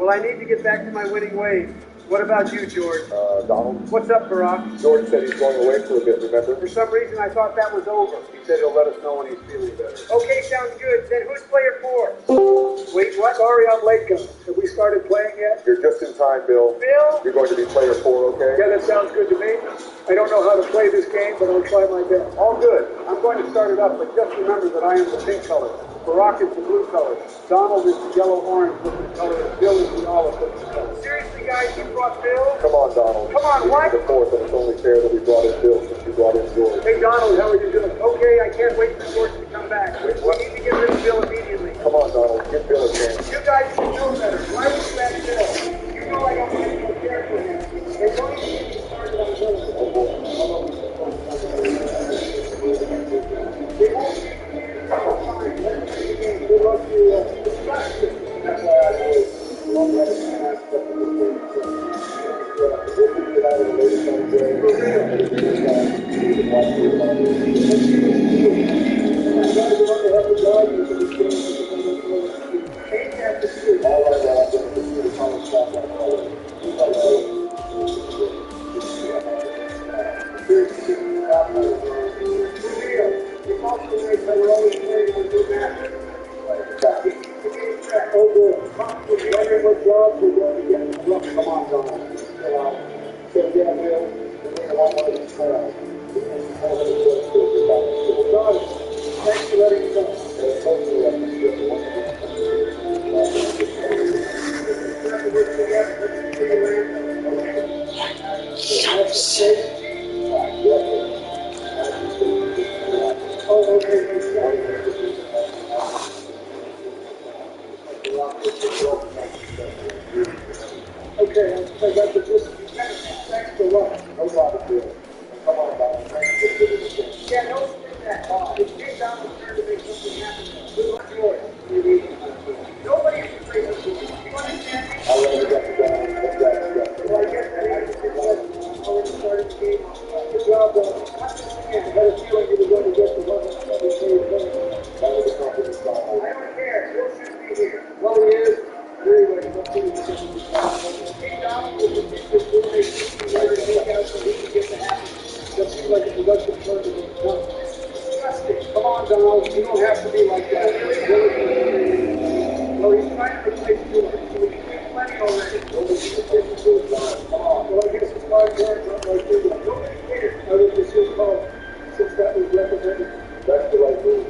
Well, I need to get back to my winning ways. What about you, George? Donald? What's up, Barack? George said he's going away for a bit, remember? For some reason, I thought that was over. He said he'll let us know when he's feeling better. Okay, sounds good. Then who's player 4? Wait, what? Sorry I'm late, guys. Have we started playing yet? You're just in time, Bill. Bill? You're going to be player 4, okay? Yeah, that sounds good to me. I don't know how to play this game, but I'll try my best. All good. I'm going to start it up, but just remember that I am the pink color. Barack is the blue color. Donald is the yellow-orange looking color. And Bill is the olive looking color. Seriously, guys, you brought Bill? Come on, Donald. Come on, what? You're the fourth, and it's only fair that we brought in Bill since you brought in George. Hey, Donald, how are you doing? Okay, I can't wait for George to come back. We need to get rid of Bill immediately. Come on, Donald. Give Bill a chance. You guys should know better. Why would you back Bill? You know I don't have no care for him. They don't even get me started on Bill. They won't be fine. Let me see the game. Good luck to you. That's why I always love letting you ask what the game is. This is get out of the latest on the day. I got to run to have the dog into this game. Ain't that the truth? All right, well, I'm going to do the common stuff on all of it. It's also nice that we're always playing with good matches. Oh, boy. Wondering what jobs we're going to get. Come on, Donald. So, yeah, Bill, we're going to want to try. Don, thanks for letting me know. Oh, okay. Okay, I got the just thanks for luck. No problem, Bill. Come on, Donald. Thanks for giving me this. Yeah, don't spin that ball. It's Big Donald's turn to make something happen. Good luck, George. Nobody is afraid of George. You understand me? I already got the down. Well, I guess that answers your question. Already started the game. Good job, Donald. I had a feeling you were going to get the one that was made better. That was a compliment, Donald. I don't care. Bill should be here. Well, he is. Anyway, let's see what he says. Big Donald was a big good boy. He never take out so he can get the happy. That seems like a productive turn to the front. Disgusting. Come on, Donald. You don't have to be like that. Well, he's trying to replace George. So we can get plenty already. Well, we should get to it, Donald. Come on. Well, I guess it's my turn, not like you. Nobody cares. I think it's his call, since that was recommended. That's the right move. I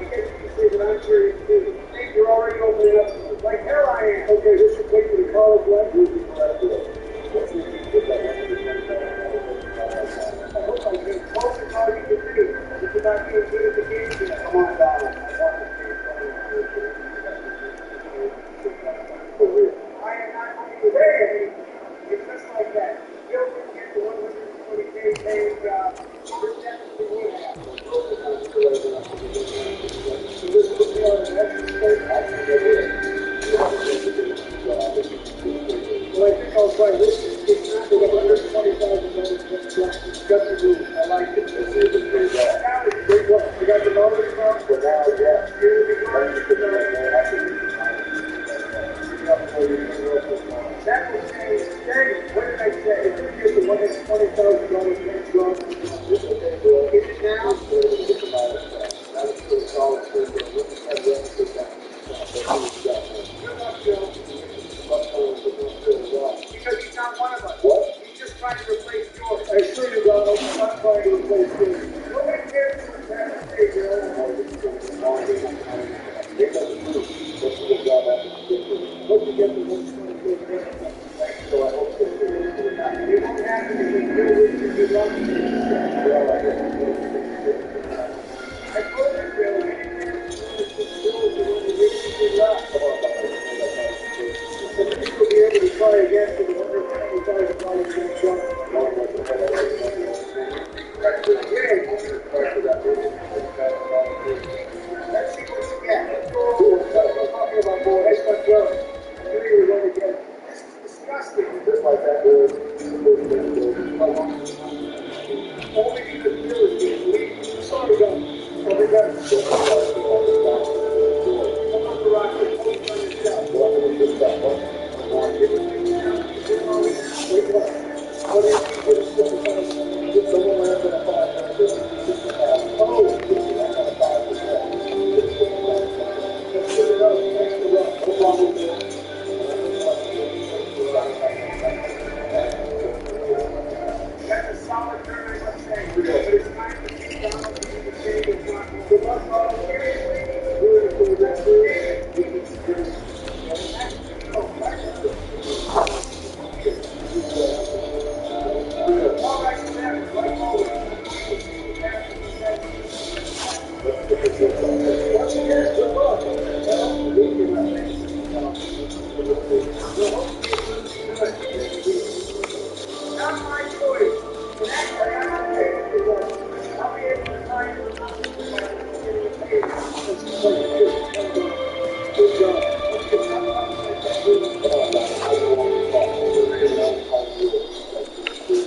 guess you can say that I'm sure you do. You're already opening up like hell I am. Okay, this should take you to college language before I do it. Let's see if you can get that I hope I get close as all you can do. If you're not being good at the game, then Come on, Donald. For real. I am not only ready. It's just like that. Bill can get the 120K paying job. We're definitely would have. So this put me on an extra state. I can get it. Well, I think I'll try this. It's not with $120,000 got to do. I like it. This is a great job. Great work. You got the numbers from? For now, yeah. That was saying, what did I say? If you get the $120,000 next job, this is okay, bro. Is it now? That was pretty solid. Let me have the other sit down. Good luck, Bill. Because he's not one of us. What? He's just trying to replace George. I assure you, Donald,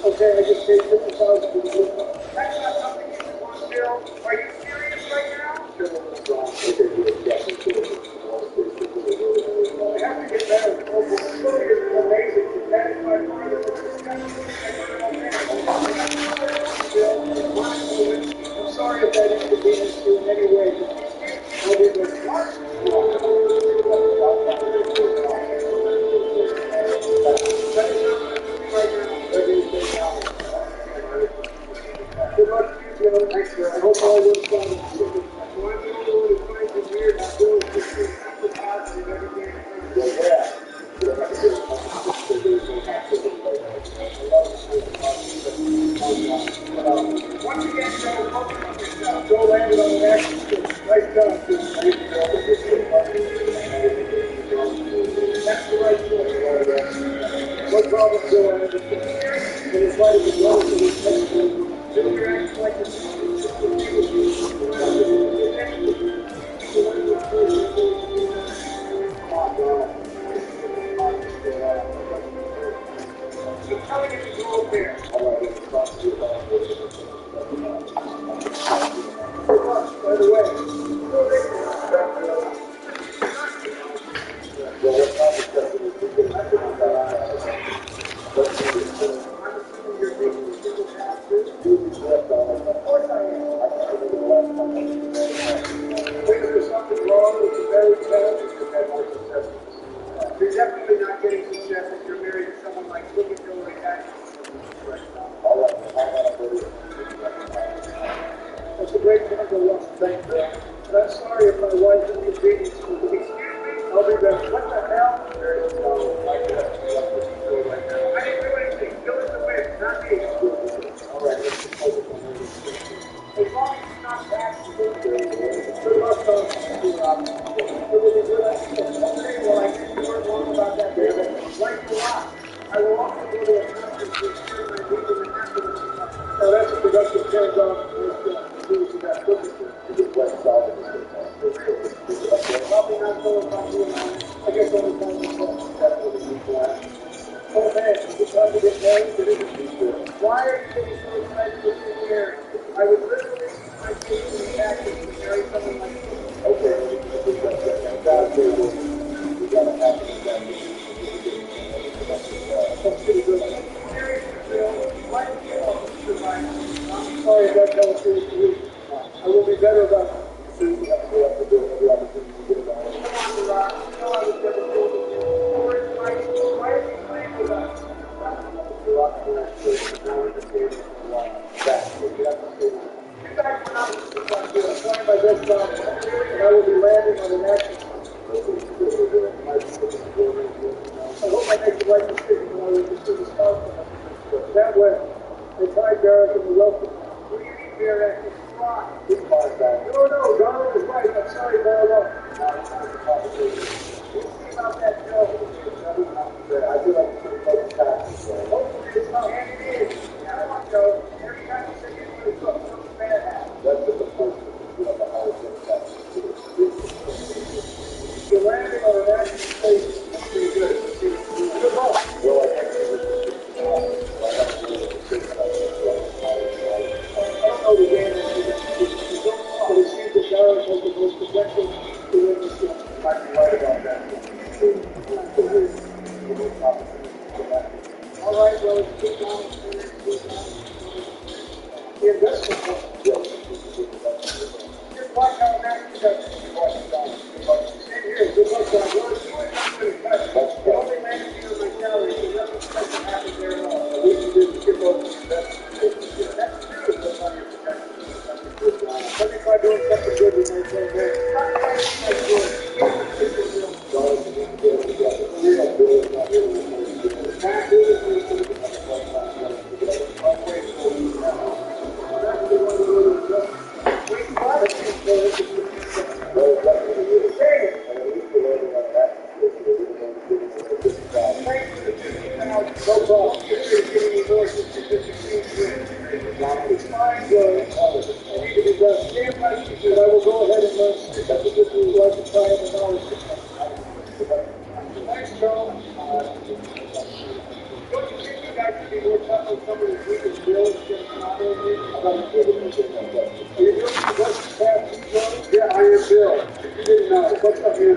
Okay, I just paid 50,000 for the blue car. That's not something you should want, Bill. Are you serious right now? I have to get better. Oh, boy, it's amazing. That is my father. I'm sorry if that inconvenienced you in any way. I'll be good. Good luck to you, Joe. Thanks, sir. I hope all works out in the city. Well, I'm the only one who finds it weird that Bill is just being super positive every day. Well, yeah. Once again, Joe, focus on yourself. Joe landed on an action stick. Nice job, Joe. That's the right choice. No problem, Joe. I understand. But it's like the growth of this technical. You're acting like this. I'm telling you to go up there. By the way, there's something wrong with the married couple. You're definitely not getting success if you're married to someone like Look at Bill like that. That's a great time to watch. Thank you. But I'm sorry if my wife inconvenienced you. Excuse me? I'll be back. What the hell? I didn't do anything. Bill is the win, not me. All right, let's just focus on this. As long as it's not bad, good luck, Tom. It was a good idea. Okay, well, I think you weren't wrong about that, David. Like a lot. I will also go to a conference to share my meeting and afterwards. Oh, that's a productive turns off. Probably not going about doing that. I guess only time to talk. Oh man, it's time to get married. Why are you getting so excited to get married? I would literally use my kids in the package to marry someone like you. Okay, we gotta have that's pretty good. Seriously, Bill, why did you all survive? I'm sorry if that fell through to you. I will be better about it. Soon we have to go up to do every opportunity to get about it. Come on, Rock. You know I was never told you. Why are you playing with us? Rock, we're actually now in the stadium for a while. Back. You guys went out to the front here. I'm trying my best job. And I will be landing on an action. I hope I make the right decision when I will pursue the start. That way, they tied Barrett and the welcome. Who do you need, Barrett? He's fine back. No, Donald was right. I'm sorry, Barrett. We'll see about that, Joe. I feel like it's pretty close to taxes. Hopefully it's not. And it is. Yeah, come on, Joe. Every time you say you're going to cook, something bad happens. That's just the first thing. You have the highest impact. You're landing on an action space. That's pretty good. Good luck. Well, I don't know the game, but it seems that Darren has the most potential to win this game. Might be right about that. All right, well, it's good down. The investment fund. Just watch how that is. Same here. Good luck, John. Well, it's really not going to touch. The only managing on my salary, so nothing special happens there at all. At least you did skip over the investment. That's true. That's not your protection. Let me try doing something good with my friend there. Not quite as good.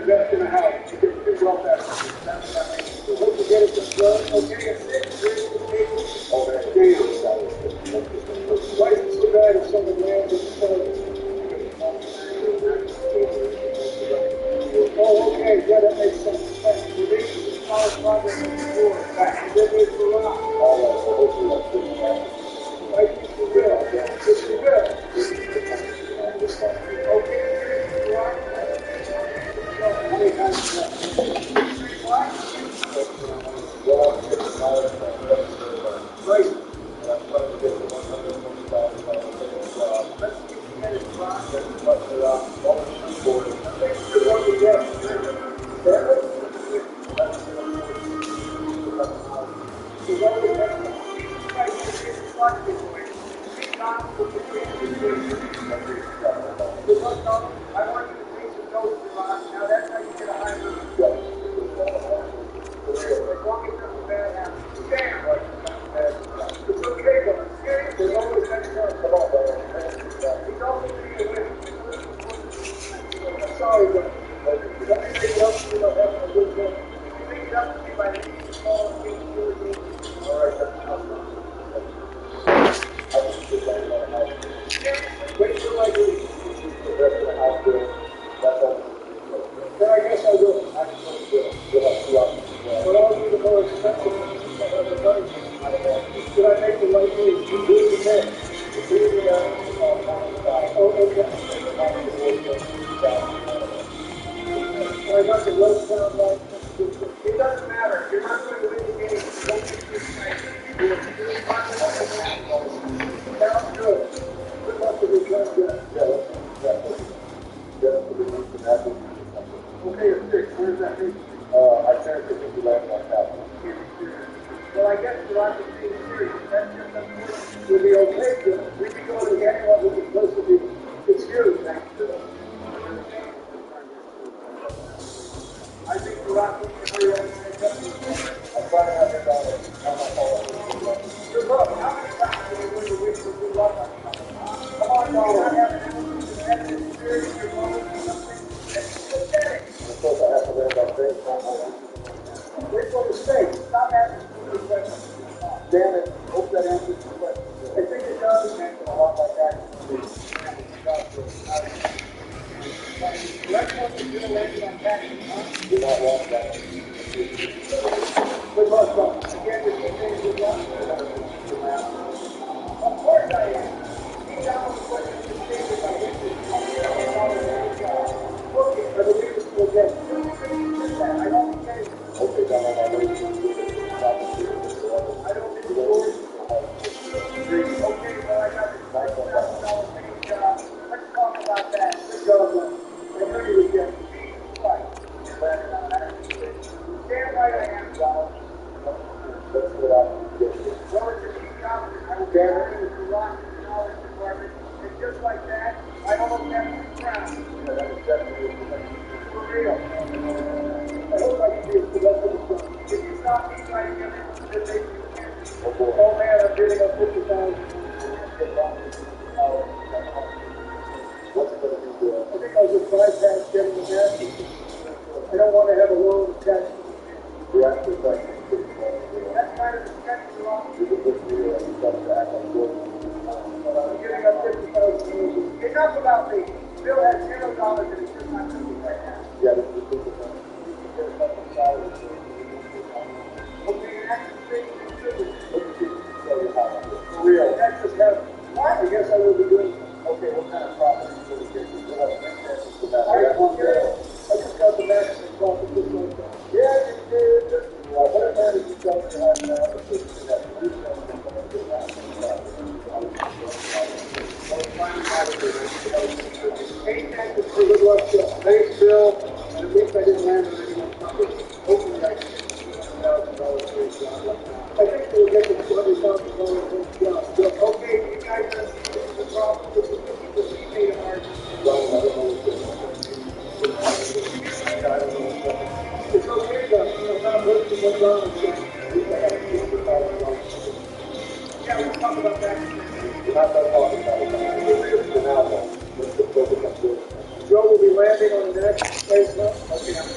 best in the house. You get two well back. That's what I mean. So hope you get it done. Okay, it's 6-3 to the table. Okay, damn. Why is it so bad if someone lands in the service? Oh, okay, yeah, that makes sense. We're making some solid progress on the board. And then there's the rock. All right, so hopefully that's good. I think we will. Yes, we will. Okay, here's the rock. How many times is that? 3 blocks? Right. Let's get it rock. Sorry, but let me make it up to you about having a good game. Make it up to me by the small and big good game. All right, that's enough. I just sit down and let it happen. Wait till I do. The rest of the house will. That's all. Then I guess I will. I just want to do it. You'll have 2 options. But I'll do the more expensive one. I have the money. Did I make the right move? You do the man. Oh, okay. I got the road sound right. It doesn't matter. You're not going to win the game. Don't get too excited. Sounds good. Good luck with your turn, good. Okay, it's 6. Where's that meeting? I can't think if you land on that. Well, I guess we're on the same series. That's just unfortunate. We'll be okay, good. We can go to anyone who's supposed to be. It's you, thanks to them. I think the Rock needs to hurry up and make up. I'm trying to have it down there. Good luck. How many times do we win the week for good luck? Come on, y'all. I haven't had an experience or moment or something. It's pathetic. I'm supposed to have to land on base. Wait for the mistake. Stop asking stupid questions. Damn it. Hope that answers the question. I think it does answer a lot like that. Next one is going to land on taxes, huh? You're not wrong, that. Good luck, though. Again, this is good luck. Of course I am. Deep down on the question of the state if I hit this $1 million job. Look, I believe this will get 2 3 that. I don't think that is. Okay, down on my way. I don't think the Lord. Okay, well, I got this $1,000 paying job. Let's talk about that. Good job, man. I knew you would get it. Right. Damn right I am, Donald. Let's get out and get it. Well, it's a deep job. I will get it with the rock and the knowledge department. And just like that, I almost have 2 crowns. Yeah, that is definitely For real. I hope I can be as productive as possible. If you stop me right here, then maybe you can. Oh man, I'm getting up 50,000. What's going to be the... I think I'll just bypass getting the master's. I don't want to have a loan attached to the reactor thing? That's kind of the sketch wrong. You can put me and stuff to act like good. I'm getting up 50,000. Enough about me. Bill has $0 and it's just not moving right now. Yeah, this is the thing. Okay, that's the thing. For real. That's just heaven. I guess I will be doing. Okay, what kind of property will we get? You still have an excess to that. I just got the maximum profit just like that. Yeah, you did. What advantage you got to have now? Hey, thank you for good luck, Bill. Thanks, Bill. And at least I didn't land on anyone's number. Hopefully I can get $1,000 for a job like that. I think we'll get the $200,000 for a job. Okay, you guys are the problem. This is the made of ours. It's okay, though. Not worth the $1. Yeah, we'll talk about that. We're not going to talk about it. For now, though. Let's just focus on this. Joe will be landing on the next place, huh? Okay, I'm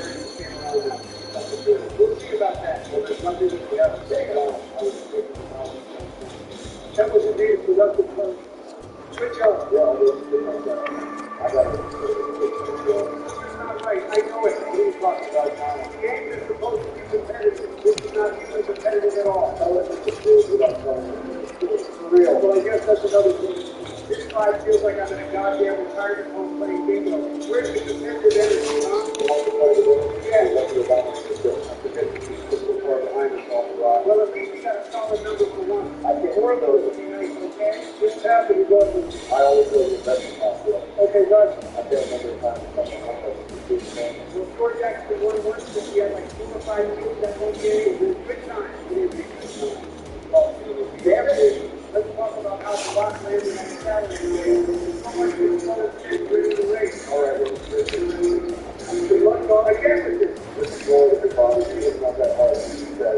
I know it. What are you talking about now? Games are supposed to be competitive. This is not even competitive at all. Tell us what to do without telling us. For real. Well, I guess that's another thing. This ride feels like I'm in a goddamn retirement home playing bingo. Where's the competitive energy, huh? Yeah. Well, at least you got a solid number for one. I get more of those would be nice, okay? This happened regardless. I always go to the best in hospital. Okay, good. I can't remember the time Well, George actually won once because he had like 4 or 5 teams that one game. It was a good time. It is a good time. Damn it. Let's talk about how the Rock landed on Saturday. So much for the color and winning the race. All right, well, Good luck on again with this. this is more of the problem. It's not that hard.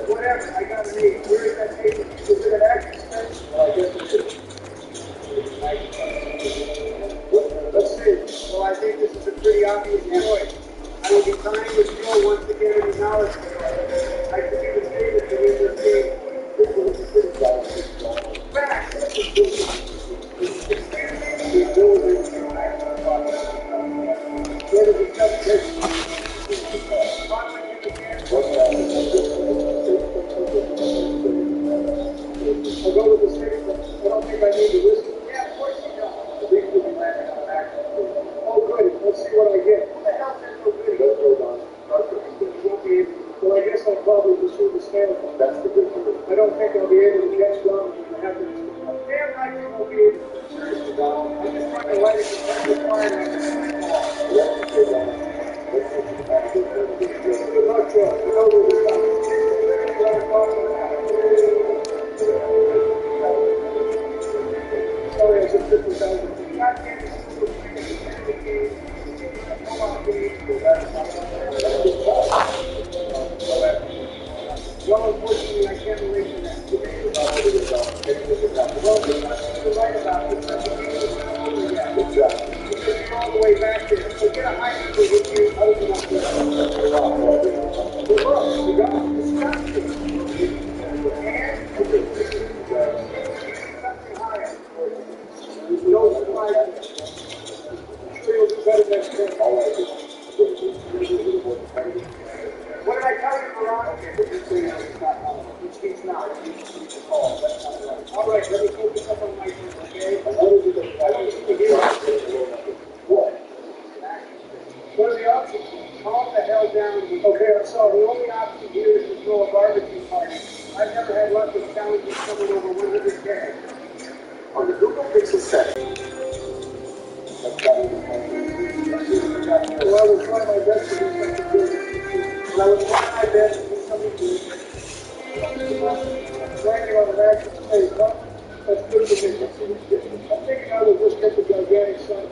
Whatever. I got an 8. Where is that paper? Is it an action expense? Well, I guess it is. Let's see. Well, I think this is a pretty obvious choice. I will be tying with Joe once again and acknowledge it. I could even say that the end of the game. This was a good job. Back. Where did we cut this? I'll go with the 6, but I don't think I need to risk it. Yeah, of course you don't. The big will be landing on an action. Oh, good. Let's see what I get. What the hell says no good? He won't be able to. Well, I guess I'll probably pursue the scale. That's the good news. I don't think I'll be able to catch Donald in the happiness. Damn right you won't be able to. Seriously, Donald. I'm just trying to light a competitive fire and I'm good luck, Joe. You know where we're going. Sorry, I just took this out. Well, unfortunately, I can't relate to that. Well, you're right about this. I think it's not over yet. Because you're all the way back there. So get a high number with you. I don't know. Good luck. You got it. Disgusting. And something higher. No surprise. I'm sure you'll do better next time. All right. What did I tell you, Veronica? It's not. All right, let me focus up on my thing, okay? I don't need to hear what? What are the options? Calm the hell down. Okay, I'm sorry. The only option here is to throw a barbecue party. I've never had luck with challenging someone over 100K. On the Google Pixel 7. Well, I will try my best to do something good. I will try my best to do something good. Landing on an action space, huh? That's good for me. I'm thinking I will just get the gigantic sun.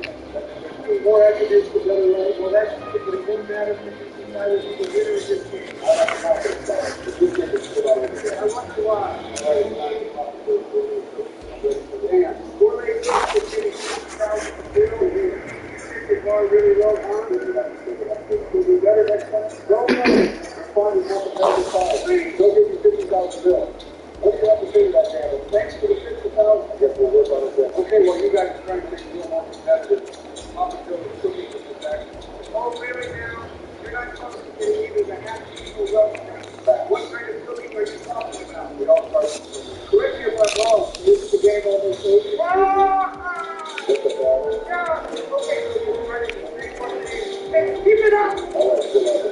More attributes, the better life. Well, that's good, but it wouldn't matter if you decided to the winner of this game. I want to lie. Damn. 4 8 6 getting 6,000 to do here. It's going really well, huh? We'll do better next time. Don't know. Respond to what the hell decides. Go get your 50,000 bill. What do you have to say to that, man? Thanks for the 50,000. I guess we'll work on it then. Okay, well, you guys are trying to make it a little more competitive. Oh, really now? You're not supposed to get even the half people well. What kind of cooking are you talking about? We all start. Correct me if I'm wrong. This is the game almost over. Get the ball. Yeah, okay, so you're ready to take one of these. Hey, keep it up! All right, good luck.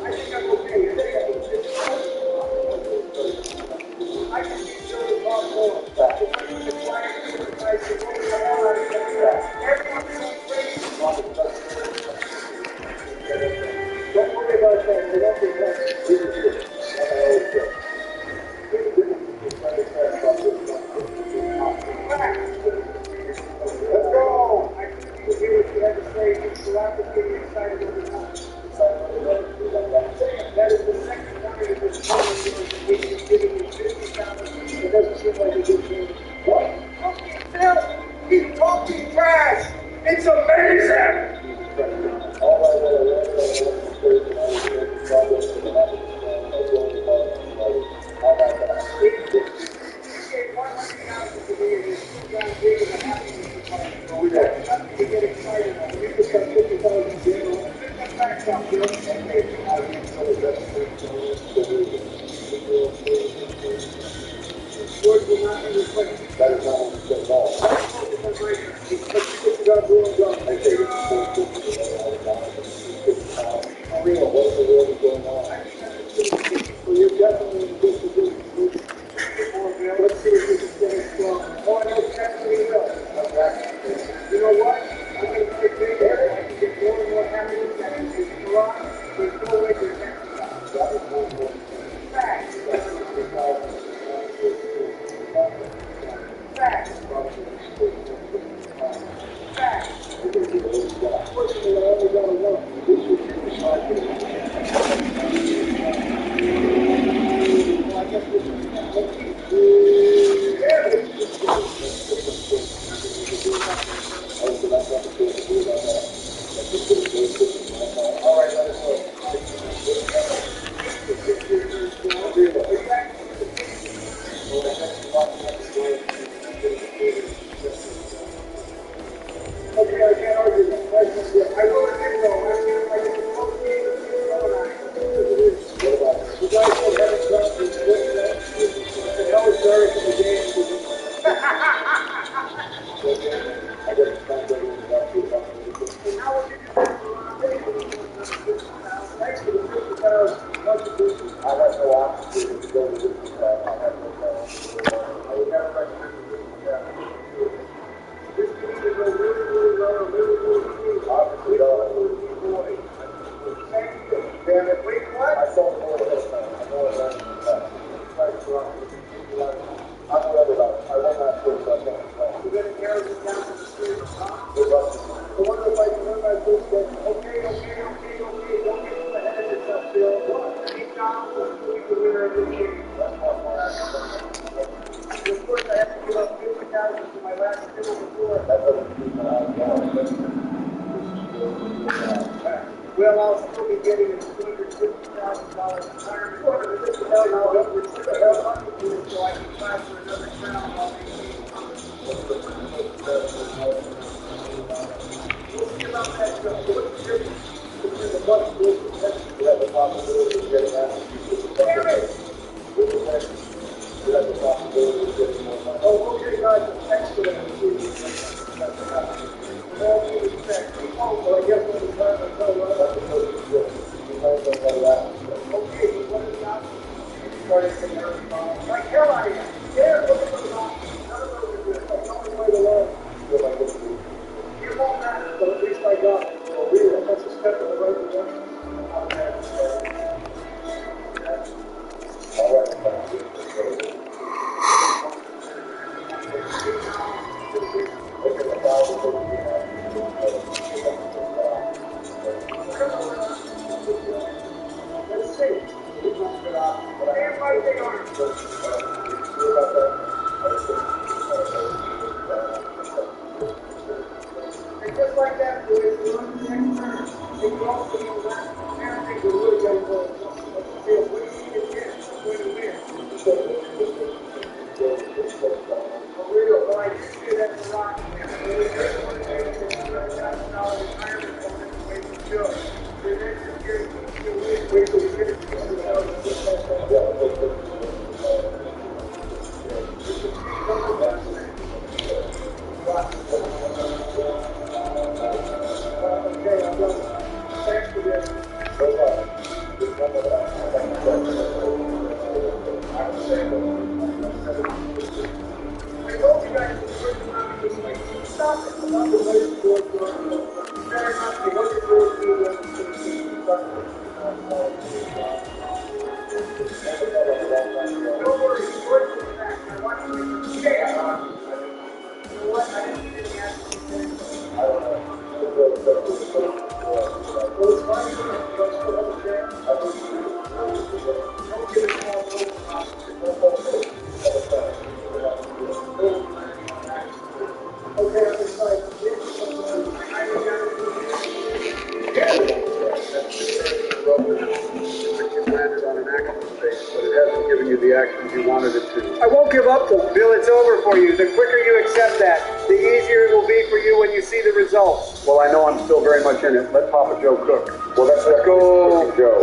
I think I'm okay. I can see Joe talk more. If the flag is the guy to roll the hell out of that. Everyone's going crazy. Don't worry about that. They don't get that. Let's go! I can see you hear what you had to say. It's the lack of getting excited over time. That is the second time in this moment he's giving me 50,000. It doesn't seem like a good thing. What? Okay, Phil, he's talking trash. It's amazing. All right, out, Bill. Okay, how do you feel the rest of George will not be replaced. That is not what we said at all. Let's get you got to do it done. I say it's Maria, what in the world is going on? So you're definitely in a good position. Let's see if we can get it strong. Oh, I know exactly what he does. You know what? I'm going to take bigger. I can get more and more happiness out of this garage. There's no way you're next. Facts. Facts. Facts. Unfortunately, I only got one. This is well, I guess this is all right, let us go. Okay, I can't argue that. I will let you know. I get the whole game What about it? You guys don't have a trust in the hell is Derek in the game? I got to find out about you about And how would you do that? Thanks for the 50,000 contribution. I have no option to go to this. I have no plan. I would never recommend it. This team can go really well or really good. Obviously, damn it, wait, what? I saw the board ahead of time. I know it's not in the past. I'm worried about it. I won that first time. We're going to carry this down to the street, huh? Good luck. I wonder if I can learn my first day. Okay, don't get ahead of yourself, Bill. Keep down, we can win every game. Of course, I have to give up 50,000 for my last two before. That doesn't mean that I'm down. Well, I'll still be getting a $250,000 retirement. So I can try for another crown while we'll see about that. What's the difference between the money business? You have the possibility of getting out. Damn it! You have the possibility of getting more money. Oh, okay, guys, thanks for that. With all due respect, well, I guess when the time is done, That's because you might not know that. okay, but what is the option? You started to get everybody. Like hell I am. Yeah, look at those options. None of those are good. That's the only way to learn. Feel like this week. It won't matter, but at least I got it. So really, that's a step in the right direction. All right. Let's see. Damn right they are. And just like that, boys, we're on the next turn. They can also be the last parenting to really get involved. Let's see what do you need to get? I'm going to win. For real, but I did do that for Rocky. I really just want to take this $200,000 retirement bonus away from Joe. The next year, he'll win. Wait till we get it to okay, I'm done. Thanks for this. I told you guys the first time this way. Stop it. I'm not the way to do it. You better not be what you're doing to don't worry, George is back. I want you to be scared. You know what? I didn't get any answers. Well, it's funny, do I still have a chance? Don't give it all okay, I'm excited. Landed on an action space, but it hasn't given you the actions you wanted it to. I won't give up, though. Bill, it's over for you. The quicker you accept that, the easier it will be for you when you see the results. Well, I know I'm still very much in it. Let Papa Joe cook. Well, that's what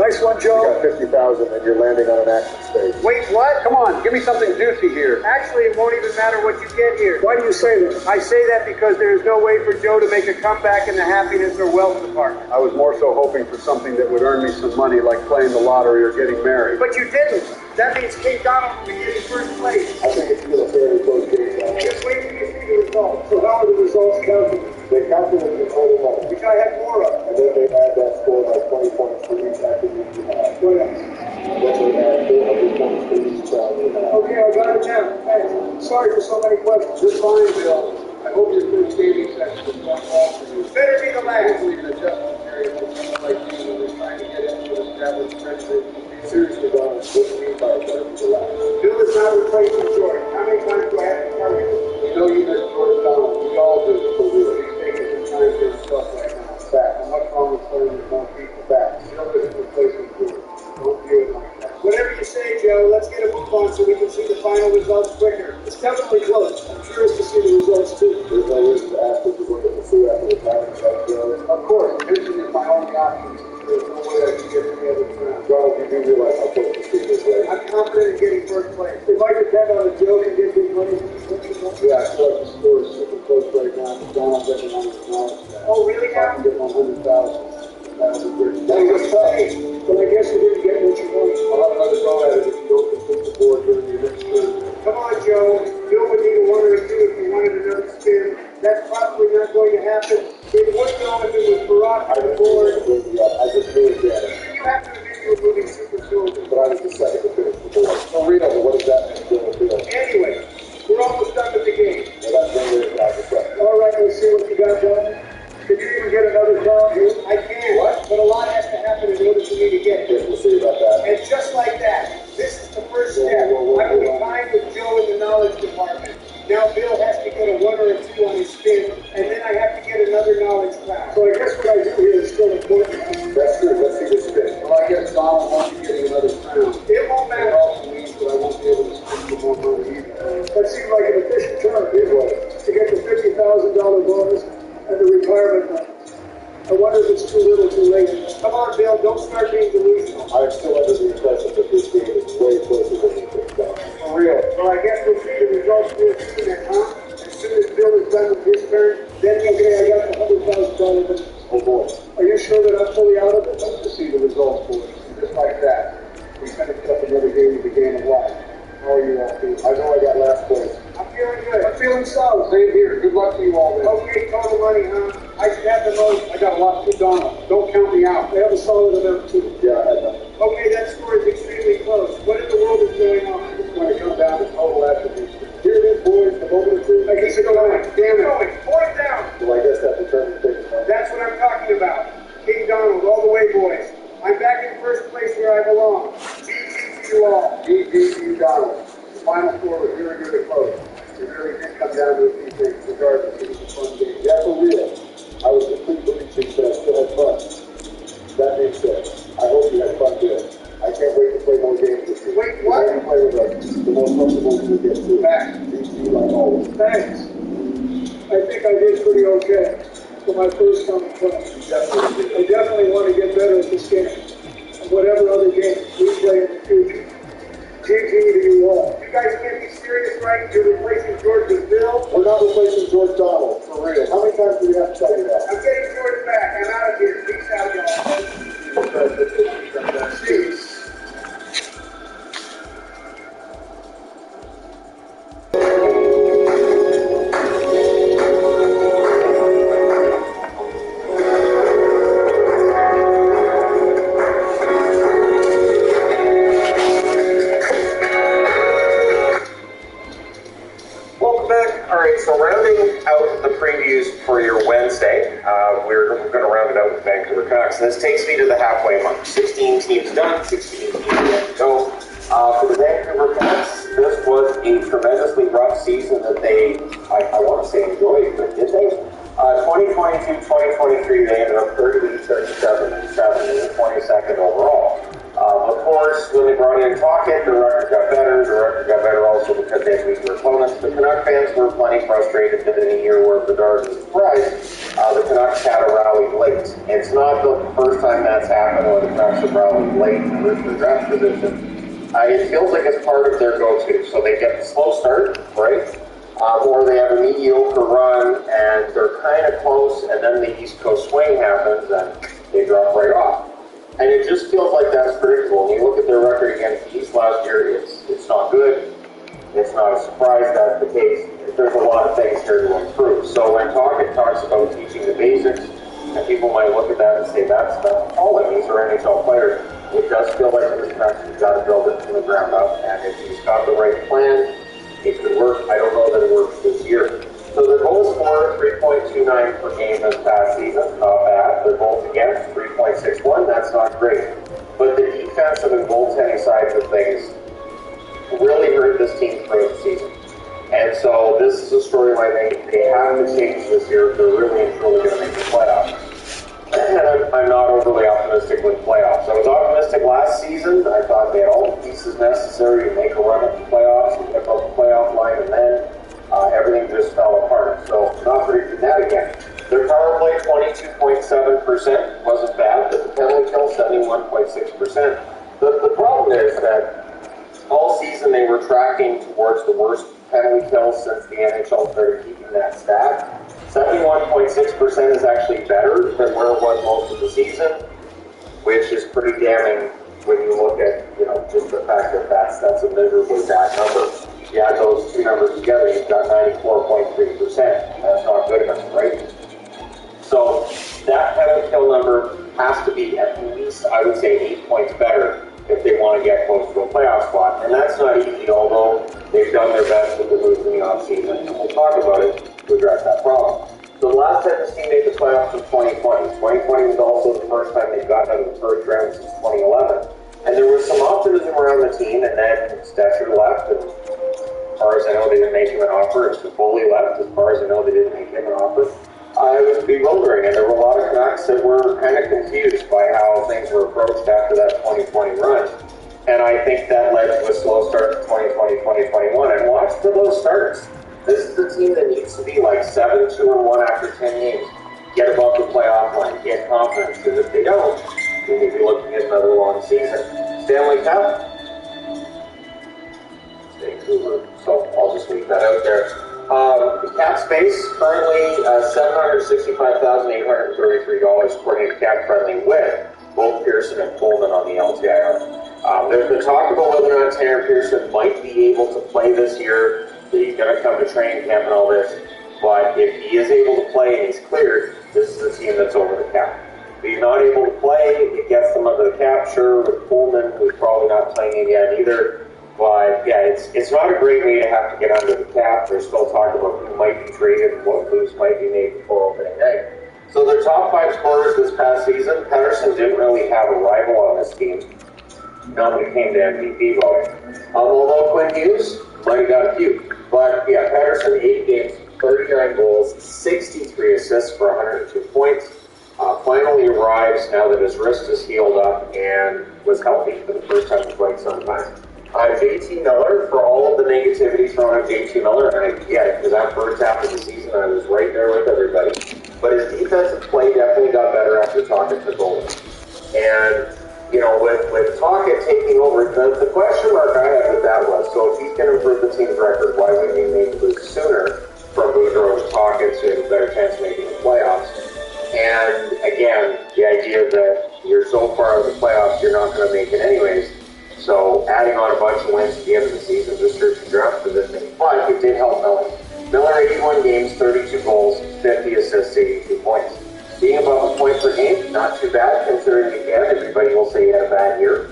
Nice one, You Joe. got 50,000 and you're landing on an action stage. Wait, what? Come on, give me something juicy here. Actually, it won't even matter what you get here. Why do you say that? I say that because there is no way for Joe to make a comeback in the happiness or wealth department. I was more so hoping for something that would earn me some money, like playing the lottery or getting married. But you didn't. That means King Donald will be getting first place. I think it's still a fairly close game now. Just wait till you see the results. So how are the results calculated? They calculate the total money, Which I had more of. and then they add that score by 20 points for each activity you have. What else? And then they add 400 points for each round you have. Okay, I got it now. Thanks. Sorry for so many questions. Just fine, Bill. I hope your first gaming session was not all for you. Better be the last. Hopefully an adjustment period for someone like you when they're trying to get into an established friendship. Seriously, Don, what do you mean by better be the last? Bill is not replacing Jordan. How many times do I have to tell you? You know you miss Jordan Donald. We all do. But he's taking some time for himself right now. Back. And what's wrong with playing with more people back? Bill isn't replacing Jordan. Don't view it like that. Whatever you say, Joe, let's get a move on so we can see the final results quicker. It's definitely close. I'm curious to see the results too. There's no reason to ask if you look at the food after the time and like, Of course, pitching is my only option. There's no way I can get any other round. Donald, you do realize how close the team is, right? I'm confident in getting first place. It might depend on a joke and get big money from the switches. Yeah, I feel like the score is super close right now. But Donald doesn't understand that. Oh, really If I now? can get 100,000, that would be great. That was tough. But I guess you didn't get what you wanted. I'll have another go at it if you don't complete the board during your next turn. Come on, Joe. Bill would need a one or a two if you wanted another spin. That's probably not going to happen. It would go if it was Barack on the board. I just knew it, Dan. You have to admit you were moving super slowly. But I was the second to finish the board. So, Reno, what does that mean for the field? Anyway, we're almost done with the game. Well, that's one way to ask the question. All right, let's see what you got done. Can you even get another crown here? I can, but a lot has to happen in order for me to get Yes, there. we'll see about that. And just like that, this is the first step. I will be fine with Joe in the knowledge department. Now Bill has to get a one or a two on his spin, and then I have to get another knowledge crown. So I guess what I do here is still important. That's true. Let's see this spin. Well, I guess Donald won't be getting another round. It won't That matter. also means that I won't be able to spend the more money either. That seemed like an efficient term. It was. To get the $50,000 bonus and the retirement money. I wonder if it's too little too late. Come on, Bill, don't start being delusional. I'm still under the impression that this game is way closer than you think, Don. For real. So I guess we'll see the results real soon then, huh? As soon as Bill is done with his turn, then we'll Okay, I get got the $100,000 bonus. Oh, boy. Are you sure that I'm fully out of it? Let's just see the results, boys. Just like that. We finished up another game of the game of life. How are you all feeling? I know I got last place. I'm feeling good. I'm feeling solid. Same here. Good luck to you all then. Okay, total money, huh? I should have the most. I got a lot to Donald. Don't count me out. I have a solid amount too. Yeah, I had that. Okay, that score is extremely close. What in the world is going on? It's going to come down to total attributes. Here it is, boys. The moment of truth. I guess Go it's on. Damn it. Going, point down. Well, I guess that determines things. That's what I'm talking about. King Donald, all the way, boys. I'm back in first place where I belong. GG to you all. GG to you, Donald. The final score was really, really close. It really did come down to a few things, regardless. It was a fun game. Yeah, for real. I was completely sick, but I still had fun. That being said, I hope you had fun too. I can't wait to play more games with you. Wait, what? The more you play with us, the more comfortable we get too. Back. GG like always. Thanks. I think I did pretty okay for my first time playing. I definitely want to get better at this game and whatever other games we play in the future. GG to you all. You guys can't be serious, right? You're replacing George with Bill. We're not replacing George Donald, for real. How many times do we have to tell you that? I'm getting George back. I'm out of here. Peace out, y'all. Jeez. Welcome back. All right, so rounding out the previews for your Wednesday, we're going to round it out with Vancouver Canucks. And this takes me to the halfway mark. 16 teams done, 16 teams yet to go. For the Vancouver Canucks, this was a tremendously rough season that they, I want to say enjoyed, but did they? 2022-2023, they ended up 38, 37, and 7, and 22nd overall. Of course, when they brought in Tocchet, the record got better. The record got better also because they had weaker opponents. The Canuck fans were plenty frustrated that in a year where Bedard was surprised, the Canucks had a rally late. It's not the first time that's happened where the Canucks have rallied late in the draft position. It feels like it's part of their go-to. So they get the slow start, right? Or they have a mediocre run and they're kind of close, and then the East Coast swing happens and they drop right off. And it just feels like that's predictable. When you look at their record against the East last year, it's not good. It's not a surprise that's the case. There's a lot of things here to improve. So when Tocchet talks about teaching the basics, and people might look at that and say, that's all it means for NHL players. It does feel like in the Canucks, you've got to build it from the ground up, and if he's got the right plan, it could work. I don't know that it works this year. So their goals for 3.29 per game this past season, not bad. Their goals against 3.61, that's not great. But the defensive and goaltending sides of things really hurt this team throughout the season. And so this is a storyline they have to change this year if they're really and truly going to make the playoffs. And I'm not overly optimistic with playoffs. I was optimistic last season. I thought they had all the pieces necessary to make a run at the playoffs and get up the playoff line, and then everything just fell apart. So not predicting that again. Their power play 22.7% wasn't bad, but the penalty kill 71.6%. The problem is that all season they were tracking towards the worst penalty kills since the NHL started keeping that stat. 71.6% is actually better than where it was most of the season, which is pretty damning when you look at, just the fact that that's a miserably bad number. You add those two numbers together, you've got 94.3%. That's not good enough, right? So that penalty kill number has to be at least, I would say, 8 points better if they want to get close to a playoff spot. And that's not easy, although they've done their best with the moves in the offseason, and we'll talk about it to address that problem. So the last time this team made the playoffs was 2020. 2020 was also the first time they've gotten out of the first round since 2011. And there was some optimism around the team, and then Stetcher left, and as far as I know, they didn't make him an offer. And Foley left, as far as I know, they didn't make him an offer. It was bewildering, and there were a lot of Canucks that were kind of confused by how things were approached after that 2020 run. And I think that led to a slow start to 2020, 2021. And watch for those starts. This is the team that needs to be like 7-2-1 after 10 games. Get above the playoff line. Get confidence. Because if they don't, we may be looking at another long season. Stanley Cup. Vancouver. So I'll just leave that out there. The cap space currently $765,833 according to Cap Friendly with both Pearson and Pullman on the LTIR. There's been talk about whether or not Tanner Pearson might be able to play this year. He's going to come to training camp and all this. But if he is able to play and he's cleared, this is a team that's over the cap. If he's not able to play, it gets them under the cap, sure, with Pullman, who's probably not playing again either. But yeah, it's not a great way to have to get under the cap. There's still talk about who might be traded and what moves might be made before opening night. So their top 5 scorers this past season, Pettersson didn't really have a rival on this team. Not when it came to MVP voting. Although Quinn Hughes might have got a few. But yeah, Pettersson, 8 games, 39 goals, 63 assists for 102 points. Finally arrives now that his wrist is healed up and was healthy for the first time in quite some time. JT Miller, for all of the negativity thrown at JT Miller, and I get it, because that first half of the season I was right there with everybody. But his defensive play definitely got better after Tocchet took over. And, with Tocchet taking over, the question mark I had with that was, so if he's going to improve the team's record, why wouldn't he make the move sooner from Boudreau to Tocchet so he has a better chance of making the playoffs? And again, the idea that you're so far out of the playoffs, you're not going to make it anyways. So adding on a bunch of wins at the end of the season just hurts the draft position. But it did help Miller. Miller, 81 games, 32 goals, 50 assists, 82 points. Being above a point per game, not too bad considering again, everybody will say he had a bad year.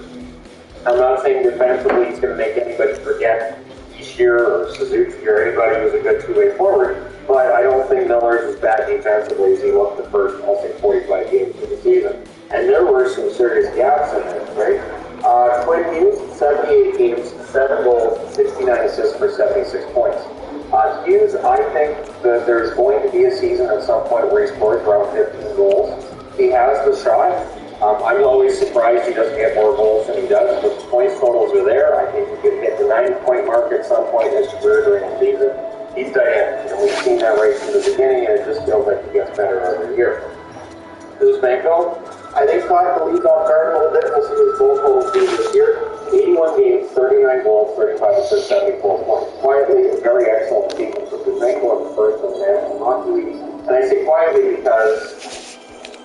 I'm not saying defensively he's going to make anybody forget Ishir or Suzuki or anybody who's a good two-way forward, but I don't think Miller is as bad defensively as he looked the first, I'll say, 45 games of the season. And there were some serious gaps in there, right? Quinn Hughes, 78 games, 7 goals, 69 assists for 76 points. Hughes, I think that there's going to be a season at some point where he scores around 15 goals. He has the shot. I'm always surprised he doesn't get more goals than he does, but the points totals are there. I think he could hit the 90-point mark at some point in his career during the season. He's done it, and we've seen that right from the beginning, and it just feels like he gets better every he's off guard a little bit. We'll see his goal total this year. 81 games, 39 goals, 35 assists, 74 points. Quietly, a very excellent season for Vancover first in the National Hockey League. And I say quietly because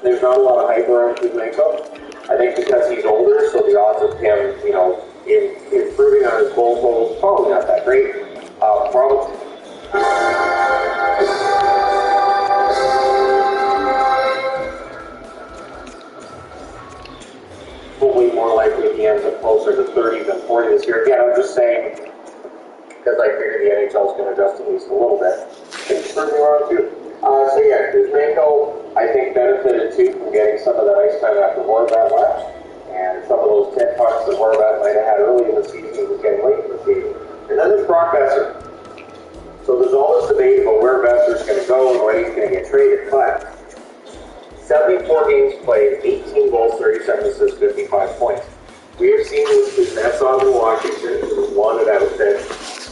there's not a lot of hype around Kuzmenko. I think because he's older, so the odds of him, improving on his goal total is probably not that great. Probably more likely he ends up closer to 30 than 40 this year. Again, I'm just saying because I figure the NHL is going to adjust at least a little bit. And he's certainly wrong too. So yeah, Kuzmenko, I think, benefited too from getting some of that ice time after Horvat left. And some of those 10 pucks that Horvat might have had early in the season, he was getting late in the season. And then there's Brock Besser. So there's all this debate about where Besser's going to go and when he's going to get traded. But 74 games played, 18 goals, 37 assists, 55 points. We have seen this Nets on in Washington, who wanted out that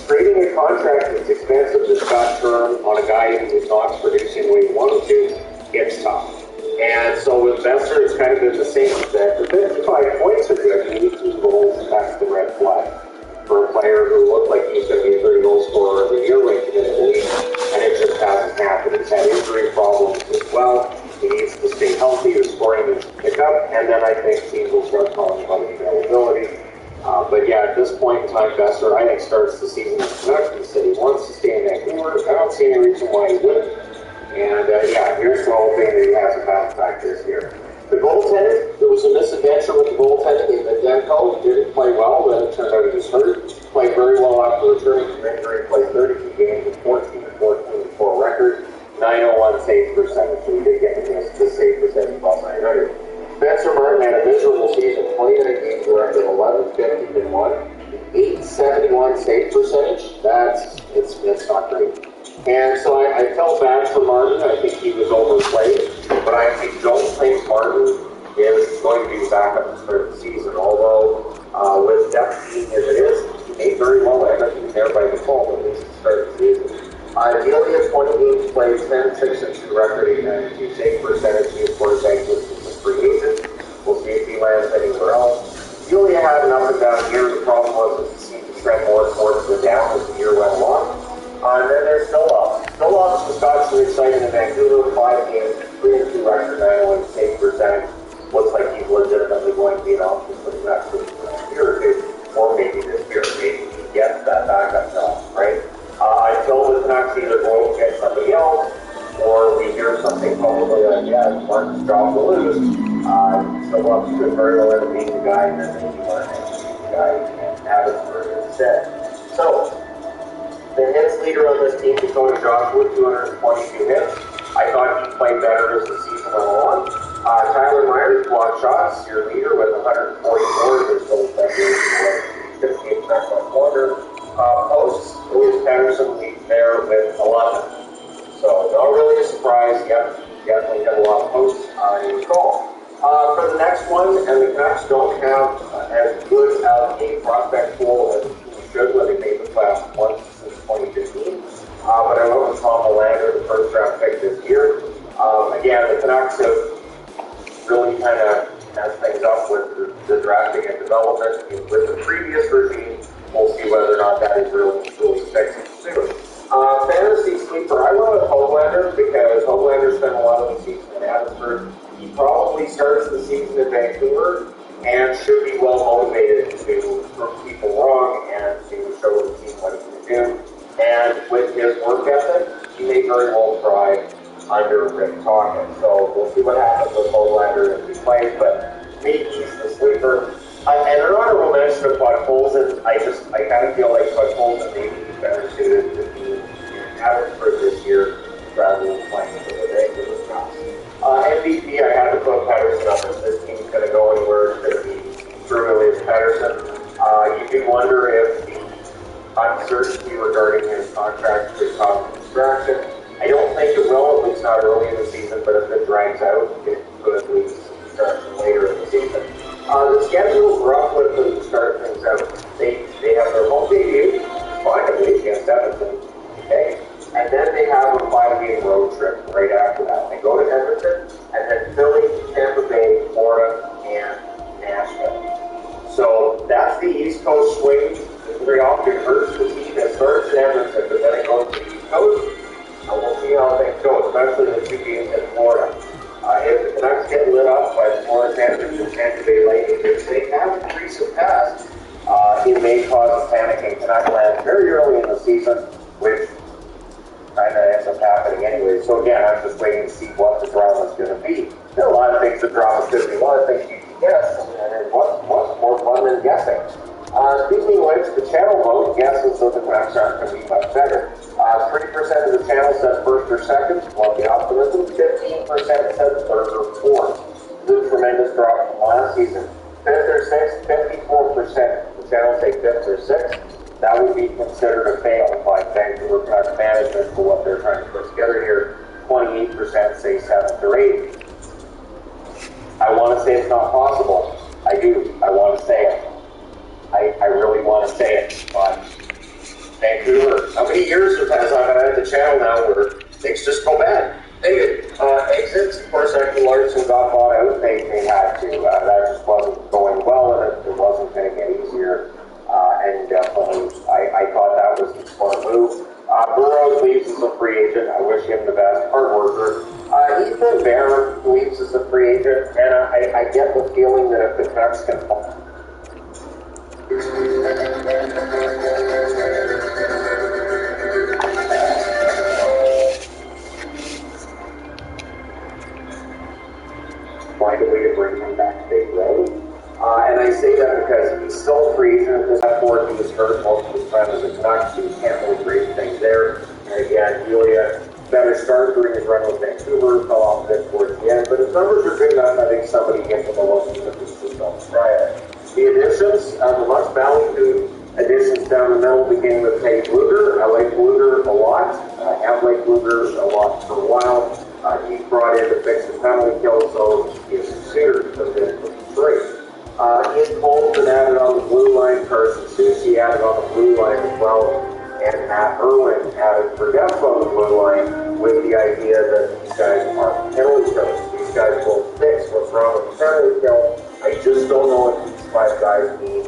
trading a contract that's expensive, that's got term on a guy who's not producing where you want him to, gets tough. And so with Besser, it's kind of been the same that the 55 points are good, 18 goals, that's the red flag for a player who looked like he's going to be a 30 goal scorer every year when he in the league, and it just hasn't happened. He's had injury problems as well. He needs to stay healthy, the scoring needs to pick up, and then I think teams will start calling about availability. But yeah, at this point in time, Besser, I think, starts the season in production. He said he wants to stay in Vancouver. I don't see any reason why he wouldn't. And yeah, here's the whole thing that he has a bounce back this year. The goaltending, there was a misadventure with the goaltending in the Demko. He didn't play well, then it turned out he was hurt. Played very well after returning from injury. Played 32 games with 14-14-4 record. 901 save percentage. So he did get the save percentage above 900. Spencer Martin had a miserable season. 29 games, record 11-50-1. 871 save percentage. It's not great. And so I felt bad for Martin. I think he was overplayed. But I don't think Martin is going to be the backup to start the season. Although, with depth being as it is, he may very well end up being there by default, at least to start the season. Ideally, a 20 games played, 10-6-2 record, 892 save percentage. He, of course, exits as a free agent. We'll see if he lands anywhere else. Julia had an up and down year. The problem was that he seemed to trend more towards the down as the year went along. And then there's Stolov. Stolov's just got some excitement in Vancouver. 5 games, 3-2 record, 901 save percentage. Looks like he's legitimately going to be an option for the next year or two, or maybe this year. Maybe he gets that backup job, right? Until the Canucks either go and get somebody else, or we hear something publicly like, yeah, Martin's job will lose. Stolov's could very well end up being the guy, and then maybe Martin the guy in Abbotsford instead. So, the hits leader on this team, Dakota Joshua, 222 hits. I thought he played better as the season went along. Tyler Myers blocked shots, your leader with 144. There's still a 58 on corner. Posts, Louis Patterson leads there with 11. So not really a surprise. Yep, definitely got a lot of posts in his call. For the next one, and the Canucks don't have as good of a prospect pool as we should when they made the playoffs once since 2015. But I went with Tom Melander, the first round pick this year. Again, the Canucks have really kind of messed things up with the drafting and development with the previous regime. We'll see whether or not that is really fixing soon. Fantasy sleeper, I went with Hoglander because Hoglander spent a lot of the season in Abbotsford. He probably starts the season in Vancouver and should be well motivated to prove people wrong and to show the team what he can do. And with his work ethic, he may very well thrive under Rick Tocchet. So we'll see what happens with Hoglander if he plays, but me, he's the sleeper. And an honorable mention of Todd Colson, I kind of feel like Todd Colson maybe is better suited to be in Abbotsford this year rather than playing for the Vancouver Canucks. MVP, I had to put Patterson up as this team's going to go anywhere. It's going to be Drew Williams Patterson. You do wonder if the uncertainty regarding his contract could cause a distraction. I don't think it will, at least not early in the season, but if it drags out, it could lead to some distraction later in the season. The schedule's rough with them to start things out. They have their home debut, finally, against Edmonton, okay? And then they have a 5-game road trip right after that. They go to Edmonton, and then Philly, Tampa Bay, Florida, and Nashville. So that's the East Coast swing. It very often hurts the team that starts in Edmonton, but then it goes to the East Coast. And we'll see how things go, especially the 2 games in Florida. If the Canucks get lit up by the Florida Panthers and Tampa Bay Lightning, which they have in recent past, it may cause a panic in Canuck land very early in the season, which kind of ends up happening anyway. So again, I'm just waiting to see what the drama is going to be. There are a lot of things the drama is going to be, a lot of things you can guess, and what's more fun than guessing? Speaking of which, the channel vote guesses of the Canucks aren't going to be much better. 3% of the channel says first or second, while the optimism, 15% says third or fourth. This is a tremendous drop from last season. Fifth or sixth, 54%. The channel say fifth or sixth. That would be considered a fail by Vancouver Canucks management for what they're trying to put together here. 28% say seventh or eighth. I want to say it's not possible. I do. I want to say it. I really want to say it, but Vancouver, how many years have I been at the channel now where things just go bad? Anyway, exits, of course, after Larson got bought out, they had to. That just wasn't going well, and it wasn't going to get easier. And definitely, I thought that was the smart move. Burroughs leaves as a free agent. I wish him the best. Hard worker. Ethan Bear leaves as a free agent, and I get the feeling that if the Canucks can find a way to bring him back to Big Road. And I say that because he's still a free agent. Because before he was hurt most of his time as a Canucks, so he can't really bring things there. And again, really a better start during his run with Vancouver, fell off a bit towards the end. But his numbers are good enough. I think somebody gets him a look even if it's just on Friday. The additions, the much valued additions down the middle beginning with Teddy Bluger. I like Bluger a lot. I have liked Bluger a lot for a while. He brought in to fix the penalty kill, so he's considered for the trade. Ian Colton added on the blue line, Carson Soucy added on the blue line as well, and Matt Irwin added for depth on the blue line with the idea that these guys are penalty killers. These guys will fix what's wrong with the penalty kill. I just don't know if these 5 guys mean,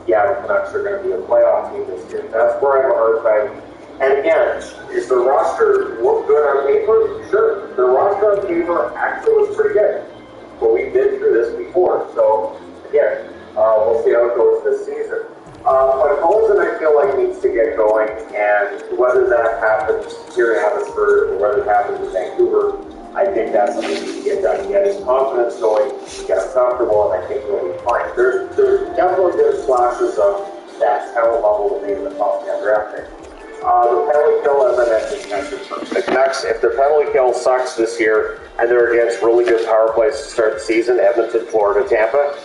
yeah, the Canucks are going to be a playoff team this year. That's where I have a hard time. And again, is the roster look good on paper? Sure. The roster on paper actually was pretty good. But we've been through this before. So, again, we'll see how it goes this season. But Colton, I feel like, needs to get going. And whether that happens here in Abbotsford or whether it happens in Vancouver, I think that's something he needs to get done. He had his confidence going, get comfortable, and I think he'll be fine. There's definitely been flashes of that talent level that made the top 10 draft pick. The penalty kill, as I mentioned, the Canucks, if their penalty kill sucks this year and they're against really good power plays to start the season, Edmonton, Florida, Tampa,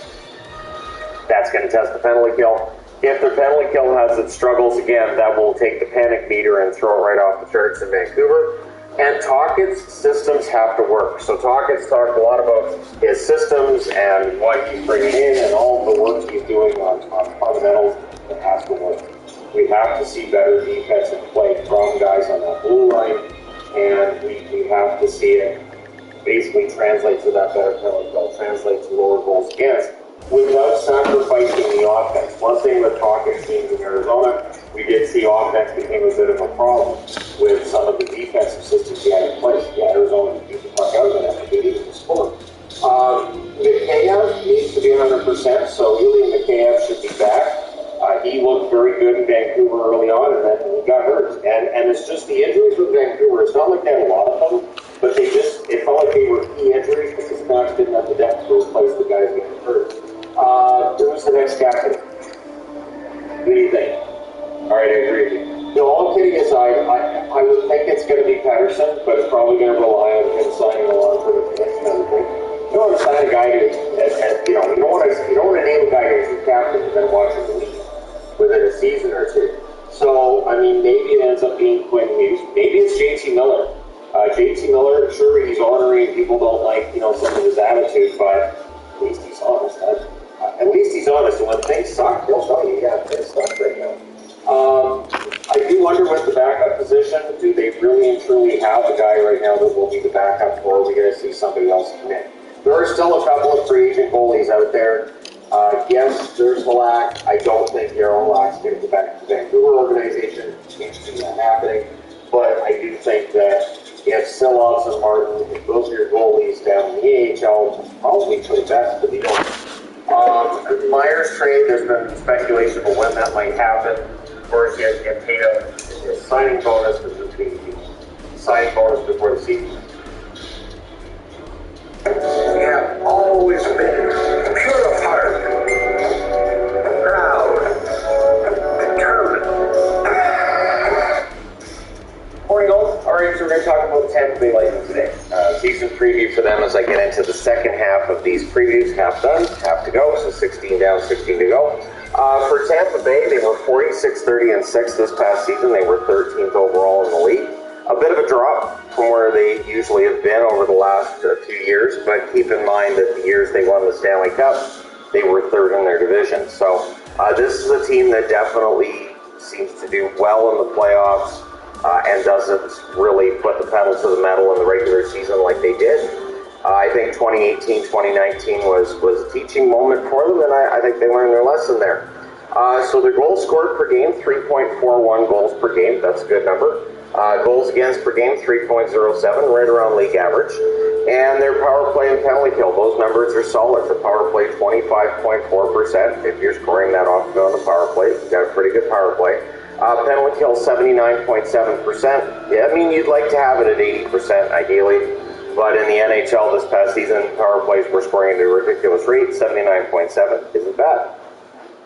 that's going to test the penalty kill. If their penalty kill has its struggles again, that will take the panic meter and throw it right off the charts in Vancouver. And Tocchet's systems have to work. So Tocchet's talked a lot about his systems and what he's bringing in and all the work he's doing on fundamentals that has to work. We have to see better defensive play from guys on that blue line, and we have to see it basically translate to that better penalty kill, translate to lower goals against, without sacrificing the offense. One thing with Tocchet teams in Arizona, we did see offense became a bit of a problem with some of the defensive systems he had in place. Yeah, Arizona beat the puck out of it, they didn't score. Mikheyev needs to be 100%, so Ilya Mikheyev should be back. He looked very good in Vancouver early on, and then he got hurt. And it's just the injuries with Vancouver. It's not like they had a lot of them, but it felt like they were key injuries because the Canucks didn't have the depth to replace the guys getting hurt. Who's the next captain? What do you think? All right, I agree with you. No, all kidding aside, I would think it's going to be Patterson, but it's probably going to rely on him signing along for the next another thing. You don't want to sign a guy who, you don't want to name a guy who's your captain and then watch him leave within a season or two. So, I mean, maybe it ends up being Quinn Hughes. Maybe it's JT Miller. JT Miller, sure, he's ornery. People don't like, some of his attitude, but at least he's honest. At least he's honest. And when things suck, he'll tell you, yeah, things suck right now. I do wonder with the backup position, do they really and truly have a guy right now that will be the backup, or are we going to see somebody else come in? There are still a couple of free agent goalies out there. Yes, there's Halak. I don't think Darryl Halak's going to get back to the Vancouver organization. Can't see that happening. But I do think that if Silovs and Martin, if those are your goalies down in the AHL, probably for the best, but they don't. Myers trade, there's been speculation about when that might happen. Of course, he has to get paid out a signing bonus between signing bonus before the season. We have always been pure of heart, proud, determined. Morning, Gold. All right, so we're going to talk about the Tampa Bay Lightning today. Season preview for them as I get into the second half of these previews. Half done, half to go, so 16 down, 16 to go. For Tampa Bay, they were 46-30-6 this past season. They were 13th overall in the league. A bit of a drop from where they usually have been over the last few years, but keep in mind that the years they won the Stanley Cup, they were third in their division. So this is a team that definitely seems to do well in the playoffs and doesn't really put the pedal to the metal in the regular season like they did. I think 2018-2019 was a teaching moment for them, and I think they learned their lesson there. So their goals scored per game, 3.41 goals per game. That's a good number. Goals against per game, 3.07, right around league average. And their power play and penalty kill, those numbers are solid. The power play, 25.4%. If you're scoring that often on the power play, you've got a pretty good power play. Penalty kill, 79.7%. Yeah, I mean, you'd like to have it at 80%, ideally. But in the NHL this past season, power plays were scoring at a ridiculous rate. 79.7 isn't bad.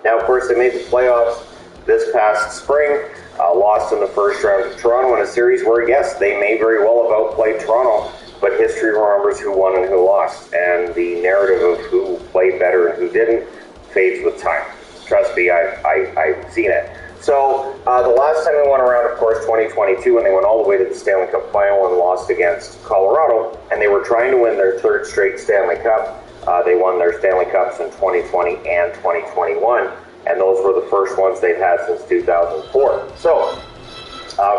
Now, of course, they made the playoffs this past spring. Lost in the first round to Toronto in a series where, yes, they may very well have outplayed Toronto, but history remembers who won and who lost. And the narrative of who played better and who didn't fades with time. Trust me, I've seen it. So the last time they went around, of course, 2022, when they went all the way to the Stanley Cup final and lost against Colorado, and they were trying to win their third straight Stanley Cup. They won their Stanley Cups in 2020 and 2021, and those were the first ones they'd had since 2004. So